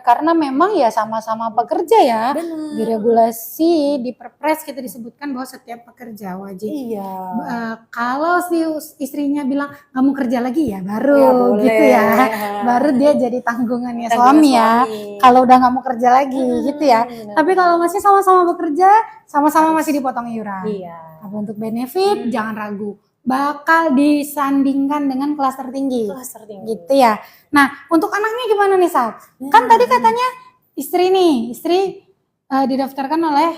Karena memang ya sama-sama pekerja ya. Benar. Di regulasi, di Perpres kita disebutkan bahwa setiap pekerja wajib. Iya. Kalau si istrinya bilang nggak mau kerja lagi ya baru ya, gitu ya, baru dia jadi tanggungannya suami ya. Kalau udah nggak mau kerja lagi gitu ya. Tapi kalau masih sama-sama bekerja, sama-sama masih dipotong iuran. Iya. Tapi untuk benefit jangan ragu, bakal disandingkan dengan kelas tertinggi. Gitu ya. Nah untuk anaknya gimana nih Sab? Kan tadi katanya istri didaftarkan oleh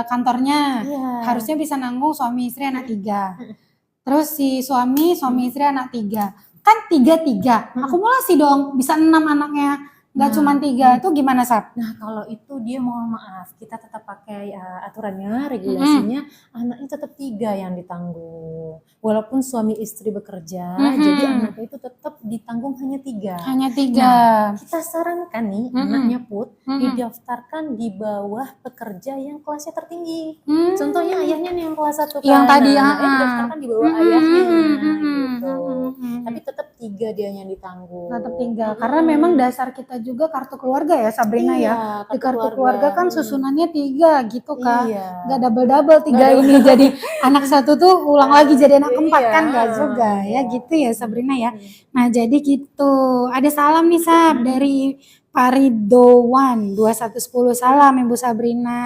kantornya, harusnya bisa nanggung suami istri anak 3. Terus si suami istri anak 3. Kan 3. Akumulasi dong, bisa 6 anaknya. Gak cuma 3, itu gimana Sab? Nah kalau itu dia mohon maaf, kita tetap pakai aturannya, regulasinya, anaknya tetap 3 yang ditanggung. Walaupun suami istri bekerja, jadi anaknya itu tetap ditanggung hanya 3. Hanya 3. Nah, kita sarankan nih anaknya Put, didaftarkan di bawah pekerja yang kelasnya tertinggi. Contohnya ayahnya nih yang kelas 1 kan. Yang tadi didaftarkan di bawah ayahnya gitu. Tapi tetap 3 dia yang ditanggung. Tetap 3, karena memang dasar kita juga kartu keluarga ya Sabrina ya. Di kartu keluarga kan susunannya 3 gitu kan. Gak double-double 3 ini jadi anak 1 tuh ulang lagi jadi anak 4 kan gak juga ya gitu ya Sabrina ya. Nah jadi gitu. Ada salam nih Sab dari Paridowan 2110, salam Ibu Sabrina.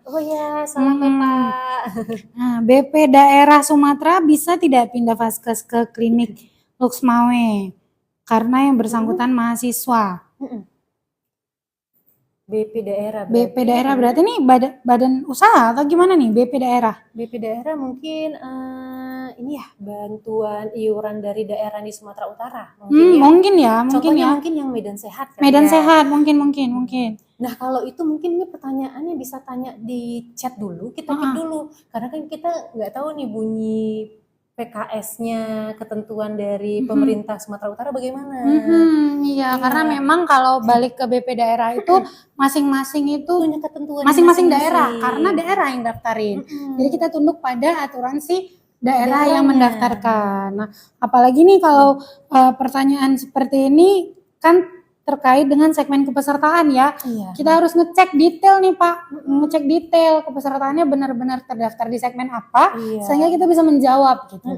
Oh ya, salam Pak. Nah, BP daerah Sumatera bisa tidak pindah vaskes ke klinik Loksmawe karena yang bersangkutan mahasiswa. BP daerah. BP daerah berarti ini badan usaha atau gimana nih BP daerah? BP daerah mungkin ini ya bantuan iuran dari daerah di Sumatera Utara. Mungkin ya. Mungkin yang Medan Sehat kan. Medan Sehat mungkin. Nah kalau itu mungkin ini pertanyaannya bisa tanya di chat dulu, kita keep dulu. Karena kan kita nggak tahu nih bunyi PKS-nya, ketentuan dari pemerintah Sumatera Utara bagaimana? Iya, karena memang kalau balik ke BP daerah itu masing-masing itu punya ketentuan masing-masing daerah, karena daerah yang daftarin. Jadi kita tunduk pada aturan si daerah yang mendaftarkan. Nah, apalagi nih kalau pertanyaan seperti ini kan terkait dengan segmen kepesertaan ya. Kita harus ngecek detail nih Pak, ngecek detail kepesertaannya benar-benar terdaftar di segmen apa, sehingga kita bisa menjawab gitu.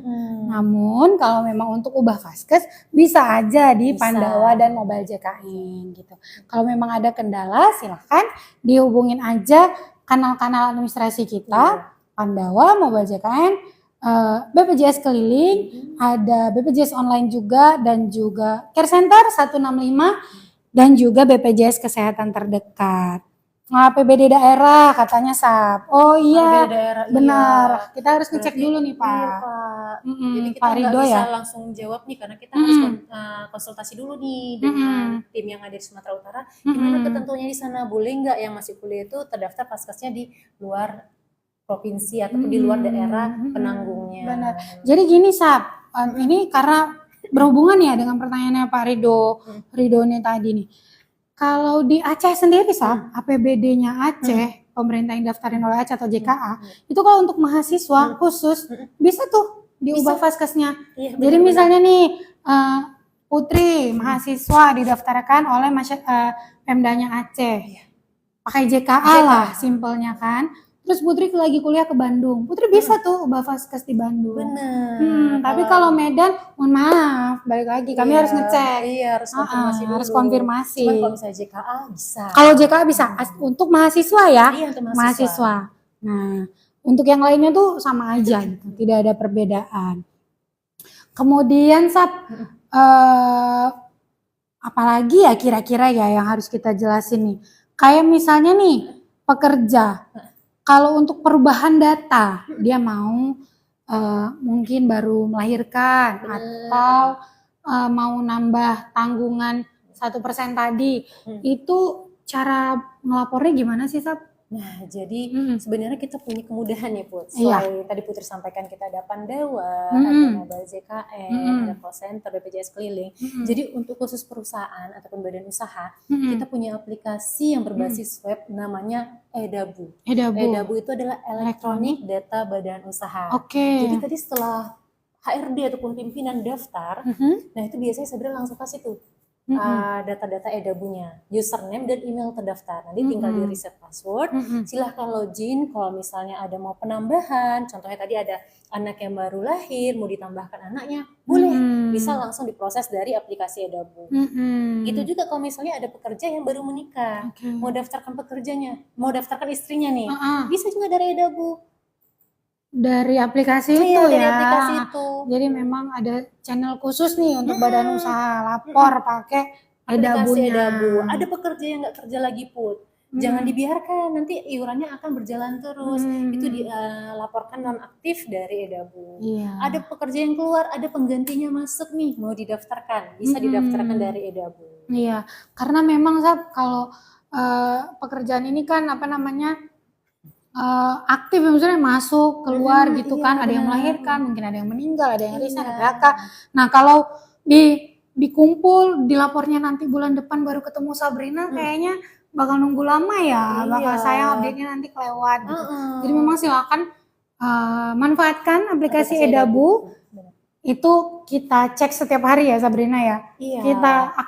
Namun kalau memang untuk ubah vaskes bisa aja di Pandawa dan Mobile JKN gitu. Kalau memang ada kendala silahkan dihubungin aja kanal-kanal administrasi kita, Pandawa, Mobile JKN, BPJS keliling, ada BPJS online juga, dan juga Care Center 165, dan juga BPJS kesehatan terdekat. Nah, APBD daerah katanya Sab. Oh iya, daerah, benar. Kita harus ngecek dulu nih Pak. Iya Pak. Jadi kita Pak nggak Rido bisa ya langsung jawab nih karena kita harus konsultasi dulu nih dengan tim yang ada di Sumatera Utara. Gimana ketentuannya di sana, boleh nggak yang masih kuliah itu terdaftar vaskesnya di luar provinsi ataupun di luar daerah penanggungnya. Benar. Jadi gini Sab, ini karena berhubungan ya dengan pertanyaannya Pak Ridho nih tadi nih. Kalau di Aceh sendiri, APBD-nya Aceh, pemerintah yang daftarin oleh Aceh atau JKA, itu kalau untuk mahasiswa khusus, bisa tuh diubah vaskesnya. Iya, Jadi benar-benar. misalnya nih, Putri, mahasiswa didaftarkan oleh Pemdanya Aceh. Pakai JKA lah, simpelnya kan. Terus Putri lagi kuliah ke Bandung. Putri bisa tuh ubah vaskes di Bandung. Benar. Tapi kalau Medan, mohon maaf, balik lagi kami harus ngecek. Iya, harus konfirmasi dulu. Harus konfirmasi. Cuman kalau misalnya JKA bisa. Kalau JKA bisa untuk mahasiswa ya. Iya, untuk mahasiswa. Nah, untuk yang lainnya tuh sama aja gitu, tidak ada perbedaan. Kemudian apalagi ya kira-kira ya yang harus kita jelasin nih. Kayak misalnya nih pekerja, kalau untuk perubahan data dia mau mungkin baru melahirkan atau mau nambah tanggungan 1% tadi, itu cara ngelapornya gimana sih, Sab? Nah, jadi sebenarnya kita punya kemudahan ya, Put. Selain tadi Putri sampaikan kita ada Pandawa, ada Mobile JKN, ada call center, BPJS keliling. Jadi untuk khusus perusahaan ataupun badan usaha, kita punya aplikasi yang berbasis web namanya Edabu. Edabu itu adalah Electronic Data Badan Usaha. Jadi tadi setelah HRD ataupun pimpinan daftar, nah itu biasanya sebenarnya langsung kasih tuh data-data Edabunya, username dan email terdaftar. Nanti tinggal di reset password, silahkan login. Kalau misalnya ada mau penambahan, contohnya tadi ada anak yang baru lahir, mau ditambahkan anaknya, boleh, bisa langsung diproses dari aplikasi Edabu. Gitu juga kalau misalnya ada pekerja yang baru menikah, mau daftarkan pekerjanya, mau daftarkan istrinya nih, bisa juga dari Edabu. Dari aplikasi itu dari ya. aplikasi itu. Jadi memang ada channel khusus nih untuk badan usaha lapor pakai Edabunya. Edabu. Ada pekerja yang nggak kerja lagi, Put. Jangan dibiarkan, nanti iurannya akan berjalan terus. Itu dilaporkan nonaktif dari Edabu. Ada pekerja yang keluar, ada penggantinya masuk nih, mau didaftarkan, bisa didaftarkan dari Edabu. Iya, karena memang kalau pekerjaan ini kan aktif, misalnya masuk keluar gitu kan, ada yang melahirkan, mungkin ada yang meninggal, ada yang resign, ada PHK. Nah kalau dikumpul dilapornya nanti bulan depan baru ketemu Sabrina, kayaknya bakal nunggu lama ya, bakal sayang update-nya nanti kelewat gitu. Jadi memang silakan manfaatkan aplikasi Edabu. Itu kita cek setiap hari ya Sabrina ya. Kita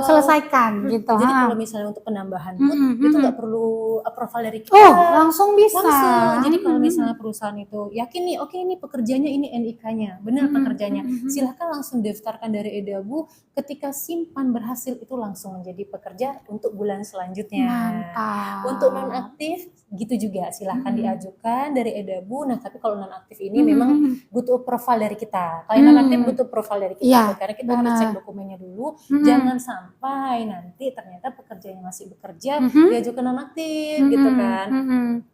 selesaikan gitu. Jadi kalau misalnya untuk penambahan itu nggak perlu approval dari kita. Langsung bisa. Langsung. Jadi kalau misalnya perusahaan itu yakin nih, oke ini pekerjanya, ini NIK-nya, benar pekerjanya, silahkan langsung daftarkan dari Edabu. Ketika simpan berhasil itu langsung menjadi pekerja untuk bulan selanjutnya. Mantap. Untuk nonaktif gitu juga silahkan diajukan dari Edabu. Nah tapi kalau nonaktif ini memang butuh profil dari kita. Kalau nonaktif butuh profil dari kita, karena kita harus cek dokumennya dulu. Jangan sampai nanti ternyata pekerjanya masih bekerja diajukan nonaktif gitu kan.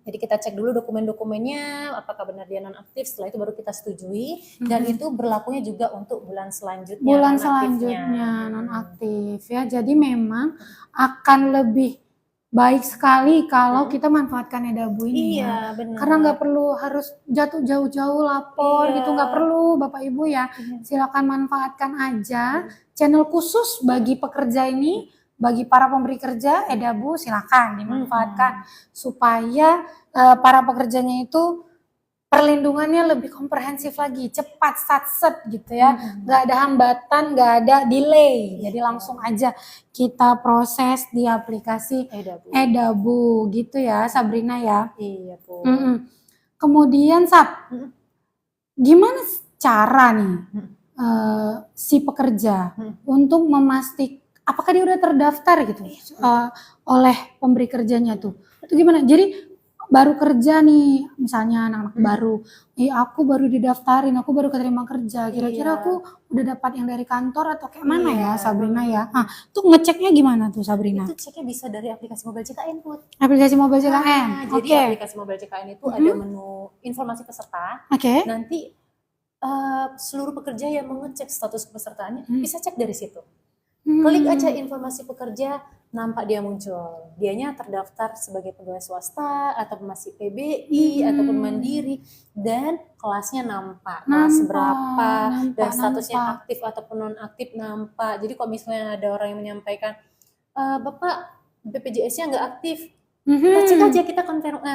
Jadi kita cek dulu dokumen-dokumennya apakah benar dia nonaktif, setelah itu baru kita setujui dan itu berlakunya juga untuk bulan selanjutnya. Bulan selanjutnya nonaktif ya. Jadi memang akan lebih baik sekali kalau kita manfaatkan Edabu ini ya. Benar. Karena nggak perlu harus jauh-jauh lapor gitu, nggak perlu Bapak Ibu ya. Silakan manfaatkan aja channel khusus bagi pekerja ini, bagi para pemberi kerja Edabu, silakan dimanfaatkan supaya para pekerjanya itu perlindungannya lebih komprehensif lagi, cepat, satset gitu ya, nggak ada hambatan, nggak ada delay, jadi langsung aja kita proses di aplikasi Edabu gitu ya Sabrina ya. Iya Bu. Kemudian gimana cara nih si pekerja untuk memastikan apakah dia udah terdaftar gitu oleh pemberi kerjanya tuh, itu gimana? Jadi baru kerja nih, misalnya anak-anak baru, aku baru didaftarin, aku baru keterima kerja, kira-kira aku udah dapat yang dari kantor atau kayak mana ya Sabrina ya? Tuh ngeceknya gimana tuh Sabrina? Itu ceknya bisa dari aplikasi Mobile JKN Put. Aplikasi Mobile JKN? Jadi aplikasi Mobile JKN itu ada menu informasi peserta, nanti seluruh pekerja yang mengecek status kepesertaannya bisa cek dari situ. Klik aja informasi pekerja, nampak dia muncul. Dianya terdaftar sebagai pegawai swasta atau masih PBI ataupun mandiri, dan kelasnya nampak, kelas berapa dan statusnya aktif ataupun non aktif nampak. Jadi kalau misalnya ada orang yang menyampaikan Bapak BPJS-nya nggak aktif, kita cek aja, kita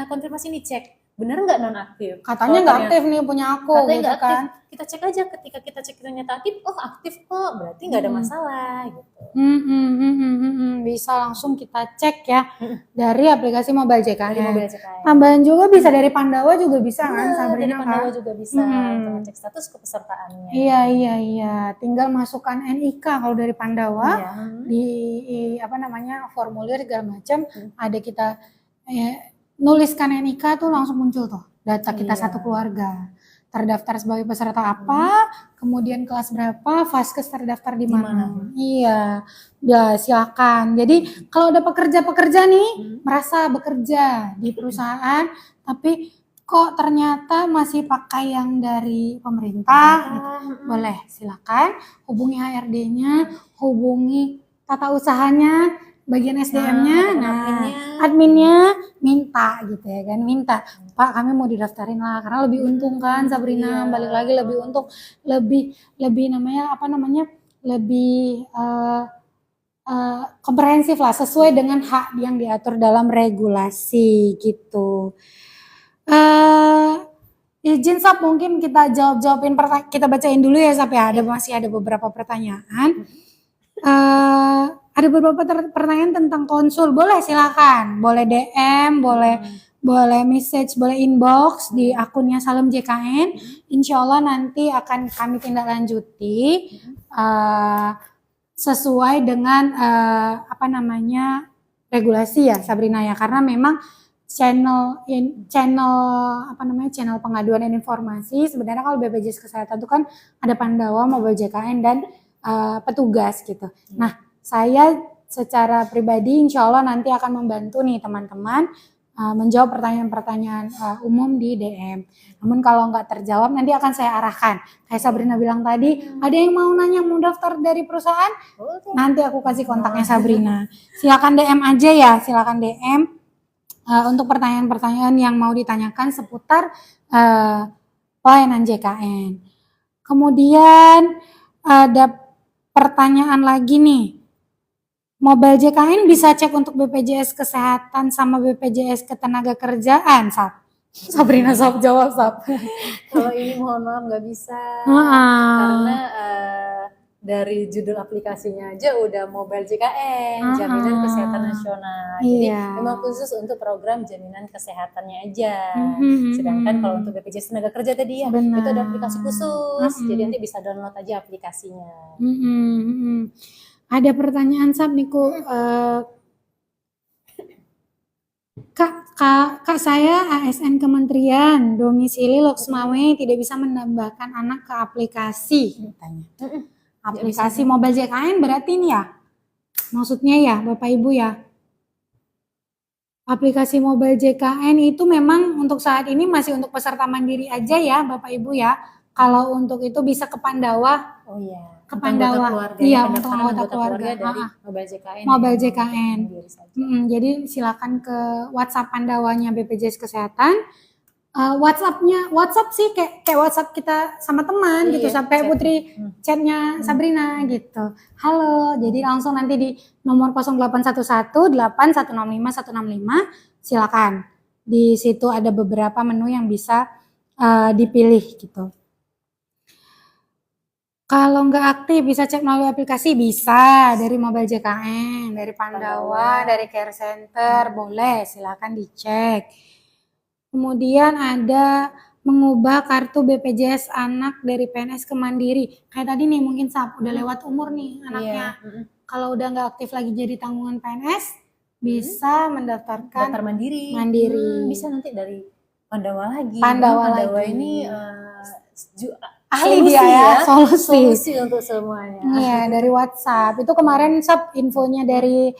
konfirmasi nih, cek bener nggak non aktif. Katanya nggak aktif nih punya aku, katanya gitu nggak aktif. kan. Kita cek aja, ketika kita cek ternyata aktif, oh aktif kok, berarti nggak ada masalah gitu. Bisa langsung kita cek ya dari aplikasi Mobile JKN. Dari Mobile JKN. Tambahan juga bisa dari Pandawa juga bisa kan, Sabrina? Dari Pandawa kan? juga bisa untuk ngecek status kepesertaannya. Iya. Tinggal masukkan NIK kalau dari Pandawa, Iya. di apa namanya formulir segala macam, ada kita nuliskan NIK tuh langsung muncul tuh data kita satu keluarga. Terdaftar sebagai peserta apa, kemudian kelas berapa, vaskes terdaftar di mana. Iya, ya silakan. Jadi kalau ada pekerja-pekerja nih merasa bekerja di perusahaan, tapi kok ternyata masih pakai yang dari pemerintah, gitu. Boleh silakan hubungi HRD-nya, hubungi tata usahanya, bagian SDM-nya, adminnya minta gitu ya kan, minta Pak kami mau didaftarin lah karena lebih untung kan Sabrina, balik lagi lebih untung, lebih lebih komprehensif lah, sesuai dengan hak yang diatur dalam regulasi gitu. Izin Sab, mungkin kita jawabin kita bacain dulu ya Sab ya, masih ada beberapa pertanyaan. Ada beberapa pertanyaan tentang konsul, boleh silakan, boleh DM, boleh message, boleh inbox di akunnya Salam JKN. Insya Allah nanti akan kami tindak lanjuti sesuai dengan regulasi ya Sabrina ya, karena memang channel pengaduan dan informasi sebenarnya kalau BPJS Kesehatan itu kan ada Pandawa, Mobile JKN dan petugas gitu. Nah, saya secara pribadi insya Allah nanti akan membantu nih teman-teman menjawab pertanyaan-pertanyaan umum di DM. Namun kalau nggak terjawab nanti akan saya arahkan. Kayak Sabrina bilang tadi, ada yang mau nanya mau daftar dari perusahaan? Nanti aku kasih kontaknya Sabrina. Silakan DM aja ya, silakan DM untuk pertanyaan-pertanyaan yang mau ditanyakan seputar pelayanan JKN. Kemudian ada pertanyaan lagi nih, Mobile JKN bisa cek untuk BPJS Kesehatan sama BPJS Ketenagakerjaan, Sab? Sabrina Sab jawab, Sab. Kalau ini mohon maaf nggak bisa, karena dari judul aplikasinya aja udah Mobile JKN, Jaminan Kesehatan Nasional. Jadi memang khusus untuk program jaminan kesehatannya aja. Sedangkan kalau untuk BPJS Tenaga Kerja tadi ya, itu ada aplikasi khusus. Jadi nanti bisa download aja aplikasinya. Ada pertanyaan Sab Niku, Kak saya ASN Kementerian, domisili Loksmawe, tidak bisa menambahkan anak ke aplikasi, katanya. Aplikasi Mobile JKN berarti ini ya, maksudnya ya Bapak Ibu ya. Aplikasi Mobile JKN itu memang untuk saat ini masih untuk peserta mandiri aja ya Bapak Ibu ya. Kalau untuk itu bisa ke Pandawa. Oh iya. Ke Pandawa. Iya, untuk anggota keluarga dari Mobile JKN. Mobile JKN. Jadi silakan ke WhatsApp Pandawanya BPJS Kesehatan. WhatsApp sih kayak WhatsApp kita sama teman gitu, sampai Putri chatnya Sabrina gitu. Halo, jadi langsung nanti di nomor 0811 8165 165 silakan. Di situ ada beberapa menu yang bisa dipilih gitu. Kalau nggak aktif bisa cek melalui aplikasi, bisa dari Mobile JKN, dari Pandawa, dari Care Center, boleh silakan dicek. Kemudian ada mengubah kartu BPJS anak dari PNS ke Mandiri. Kayak tadi nih mungkin udah lewat umur nih anaknya. Kalau udah nggak aktif lagi jadi tanggungan PNS, bisa mendaftarkan daftar mandiri. Bisa nanti dari Pandawa lagi. Pandawa ini ahli dia ya, solusi untuk semuanya. Iya, dari WhatsApp. Itu kemarin infonya dari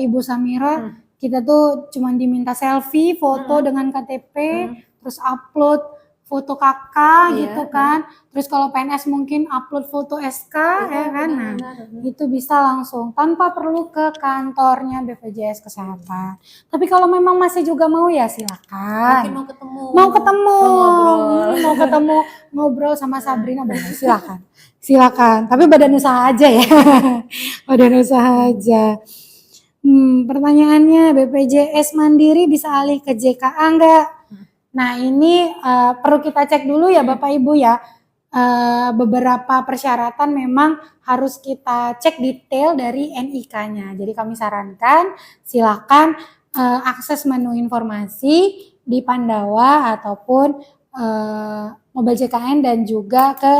Ibu Samira. Kita tuh cuma diminta selfie, foto dengan KTP, terus upload foto kakak Iya, gitu kan. Terus kalau PNS mungkin upload foto SK ya kan. Nah, benar-benar. itu bisa langsung tanpa perlu ke kantornya BPJS Kesehatan. Tapi kalau memang masih juga mau ya Mungkin silakan. mau ketemu, Mau ketemu, mau ngobrol. mau ketemu ngobrol sama Sabrina boleh silakan. Silakan, tapi badan usaha aja ya. Badan usaha aja. Pertanyaannya BPJS Mandiri bisa alih ke JKA enggak? Nah ini perlu kita cek dulu ya Bapak Ibu ya. Beberapa persyaratan memang harus kita cek detail dari NIK-nya. Jadi kami sarankan silakan akses menu informasi di Pandawa ataupun Mobile JKN dan juga ke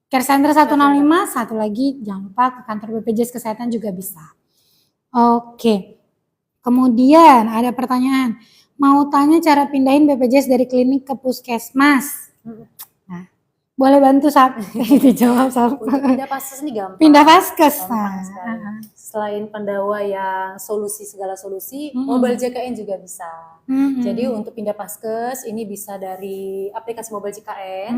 Care Center 165, satu lagi jangan lupa ke kantor BPJS Kesehatan juga bisa. Oke. Kemudian ada pertanyaan, mau tanya cara pindahin BPJS dari klinik ke puskesmas. Nah, boleh bantu Sab? Dijawab Sab. Untuk pindah paskes ini gampang. Pindah paskes. Gampang sekali. Selain Pandawa yang segala solusi, Mobile JKN juga bisa. Jadi untuk pindah paskes ini bisa dari aplikasi Mobile JKN,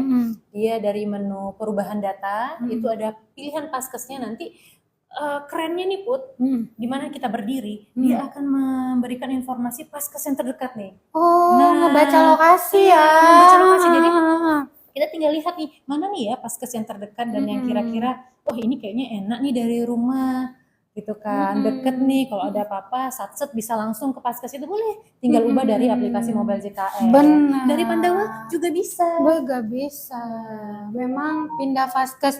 dia dari menu perubahan data, itu ada pilihan paskesnya nanti. Kerennya nih Put, di mana kita berdiri, dia akan memberikan informasi paskes yang terdekat nih. Oh, ngebaca lokasi ya. Ngebaca lokasi, jadi kita tinggal lihat nih, mana nih ya paskes yang terdekat dan yang kira-kira, oh ini kayaknya enak nih dari rumah, gitu kan, deket nih, kalau ada apa-apa, satset bisa langsung ke paskes itu boleh, tinggal ubah dari aplikasi Mobile JKN. Benar. Dari Pandawa juga bisa. Juga bisa. Memang pindah paskes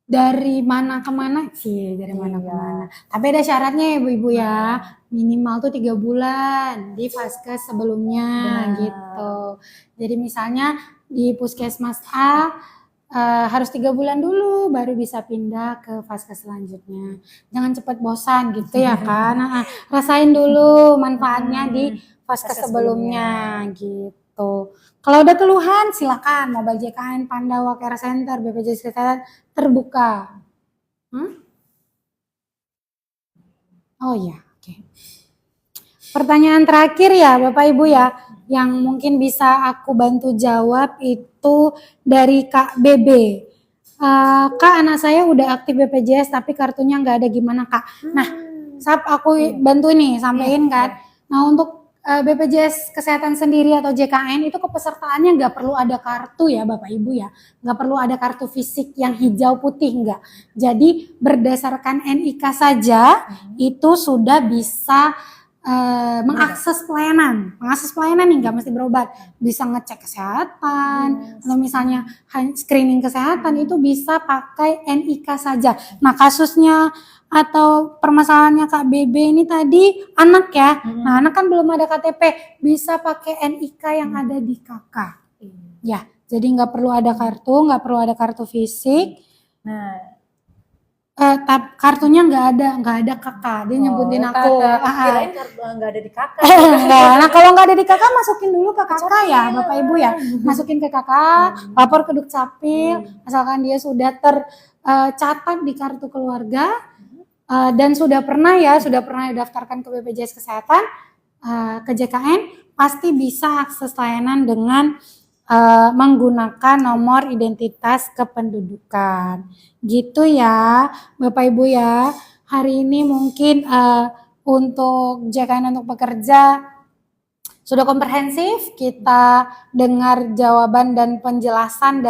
dari mana ke mana sih, dari mana ke mana. Tapi ada syaratnya ya Bu-ibu ya, minimal tuh 3 bulan di vaskes sebelumnya gitu. Jadi misalnya di puskesmas A harus 3 bulan dulu baru bisa pindah ke vaskes selanjutnya. Jangan cepat bosan gitu ya kan. Rasain dulu manfaatnya di vaskes sebelumnya gitu. Kalau ada keluhan silakan Mobile JKN, Pandawa Care Center, BPJS Kesehatan terbuka. Oh iya, oke. Pertanyaan terakhir ya Bapak Ibu ya, yang mungkin bisa aku bantu jawab itu dari Kak Bebe. Kak, anak saya udah aktif BPJS tapi kartunya nggak ada, gimana Kak? Nah, Sab aku bantu nih sampein kan. Nah untuk BPJS Kesehatan sendiri atau JKN itu kepesertaannya nggak perlu ada kartu ya Bapak Ibu ya, nggak perlu ada kartu fisik yang hijau putih, nggak. Jadi berdasarkan NIK saja itu sudah bisa mengakses pelayanan nih, nggak mesti berobat, bisa ngecek kesehatan, atau misalnya screening kesehatan itu bisa pakai NIK saja. Nah kasusnya atau permasalahannya Kak Bebe ini tadi anak ya, nah anak kan belum ada KTP, bisa pakai NIK yang ada di KK. Ya, jadi nggak perlu ada kartu fisik. Nah, kartunya nggak ada kakak, dia nyebutin aku. Kirain nggak ada di kakak. Nah kalau nggak ada di kakak masukin dulu ke kakak ya Bapak Ibu ya, masukin ke kakak, lapor ke Dukcapil, asalkan dia sudah tercatat di kartu keluarga dan sudah pernah didaftarkan ke BPJS Kesehatan, ke JKN, pasti bisa akses layanan dengan menggunakan nomor identitas kependudukan. Gitu ya Bapak Ibu ya. Hari ini mungkin untuk JKN untuk pekerja sudah komprehensif, kita dengar jawaban dan penjelasan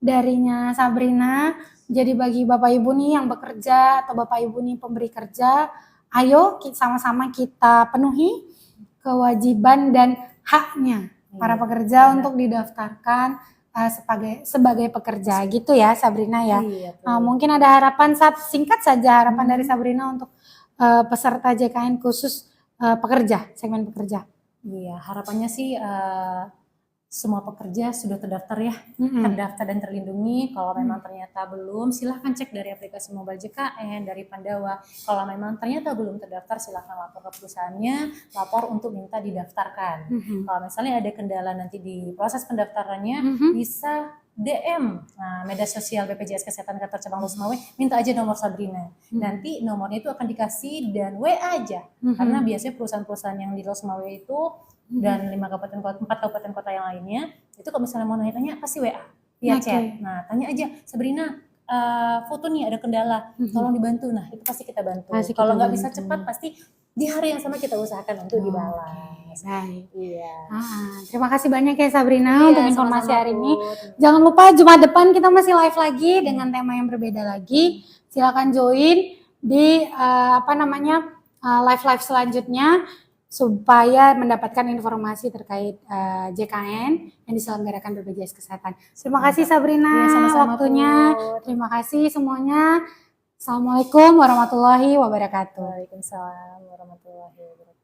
darinya Sabrina. Jadi bagi Bapak Ibu nih yang bekerja atau Bapak Ibu nih pemberi kerja, ayo sama-sama kita penuhi kewajiban dan haknya para pekerja untuk didaftarkan sebagai pekerja gitu ya Sabrina ya. Mungkin ada harapan singkat saja harapan dari Sabrina untuk peserta JKN khusus pekerja, segmen pekerja. Iya, harapannya sih semua pekerja sudah terdaftar ya, terdaftar dan terlindungi. Kalau memang ternyata belum, silahkan cek dari aplikasi Mobile JKN, dari Pandawa. Kalau memang ternyata belum terdaftar, silahkan lapor ke perusahaannya, lapor untuk minta didaftarkan. Kalau misalnya ada kendala nanti di proses pendaftarannya, bisa DM, media sosial BPJS Kesehatan Kantor Cabang Los Mawe, minta aja nomor Sabrina. Nanti nomornya itu akan dikasih dan WA aja. Karena biasanya perusahaan-perusahaan yang di Los Mawe itu dan 4 kabupaten kota yang lainnya Itu kalau misalnya mau nanya-tanya pasti WA, via Oke. chat. Nah, tanya aja, Sabrina, foto nih ada kendala, tolong dibantu. Nah, itu pasti kita bantu. Pasti Kalau kita nggak bisa bantu. cepat, pasti di hari yang sama kita usahakan untuk dibalas. Baik. Iya. Terima kasih banyak ya Sabrina Iya, untuk informasi sama-sama, hari ini. Put. Jangan lupa Jumat depan kita masih live lagi dengan tema yang berbeda lagi. Silakan join di live selanjutnya supaya mendapatkan informasi terkait JKN yang diselenggarakan BPJS Kesehatan. Terima kasih Sabrina Iya, sama-sama, waktunya. Put. Terima kasih semuanya. Assalamualaikum warahmatullahi wabarakatuh. Waalaikumsalam warahmatullahi wabarakatuh.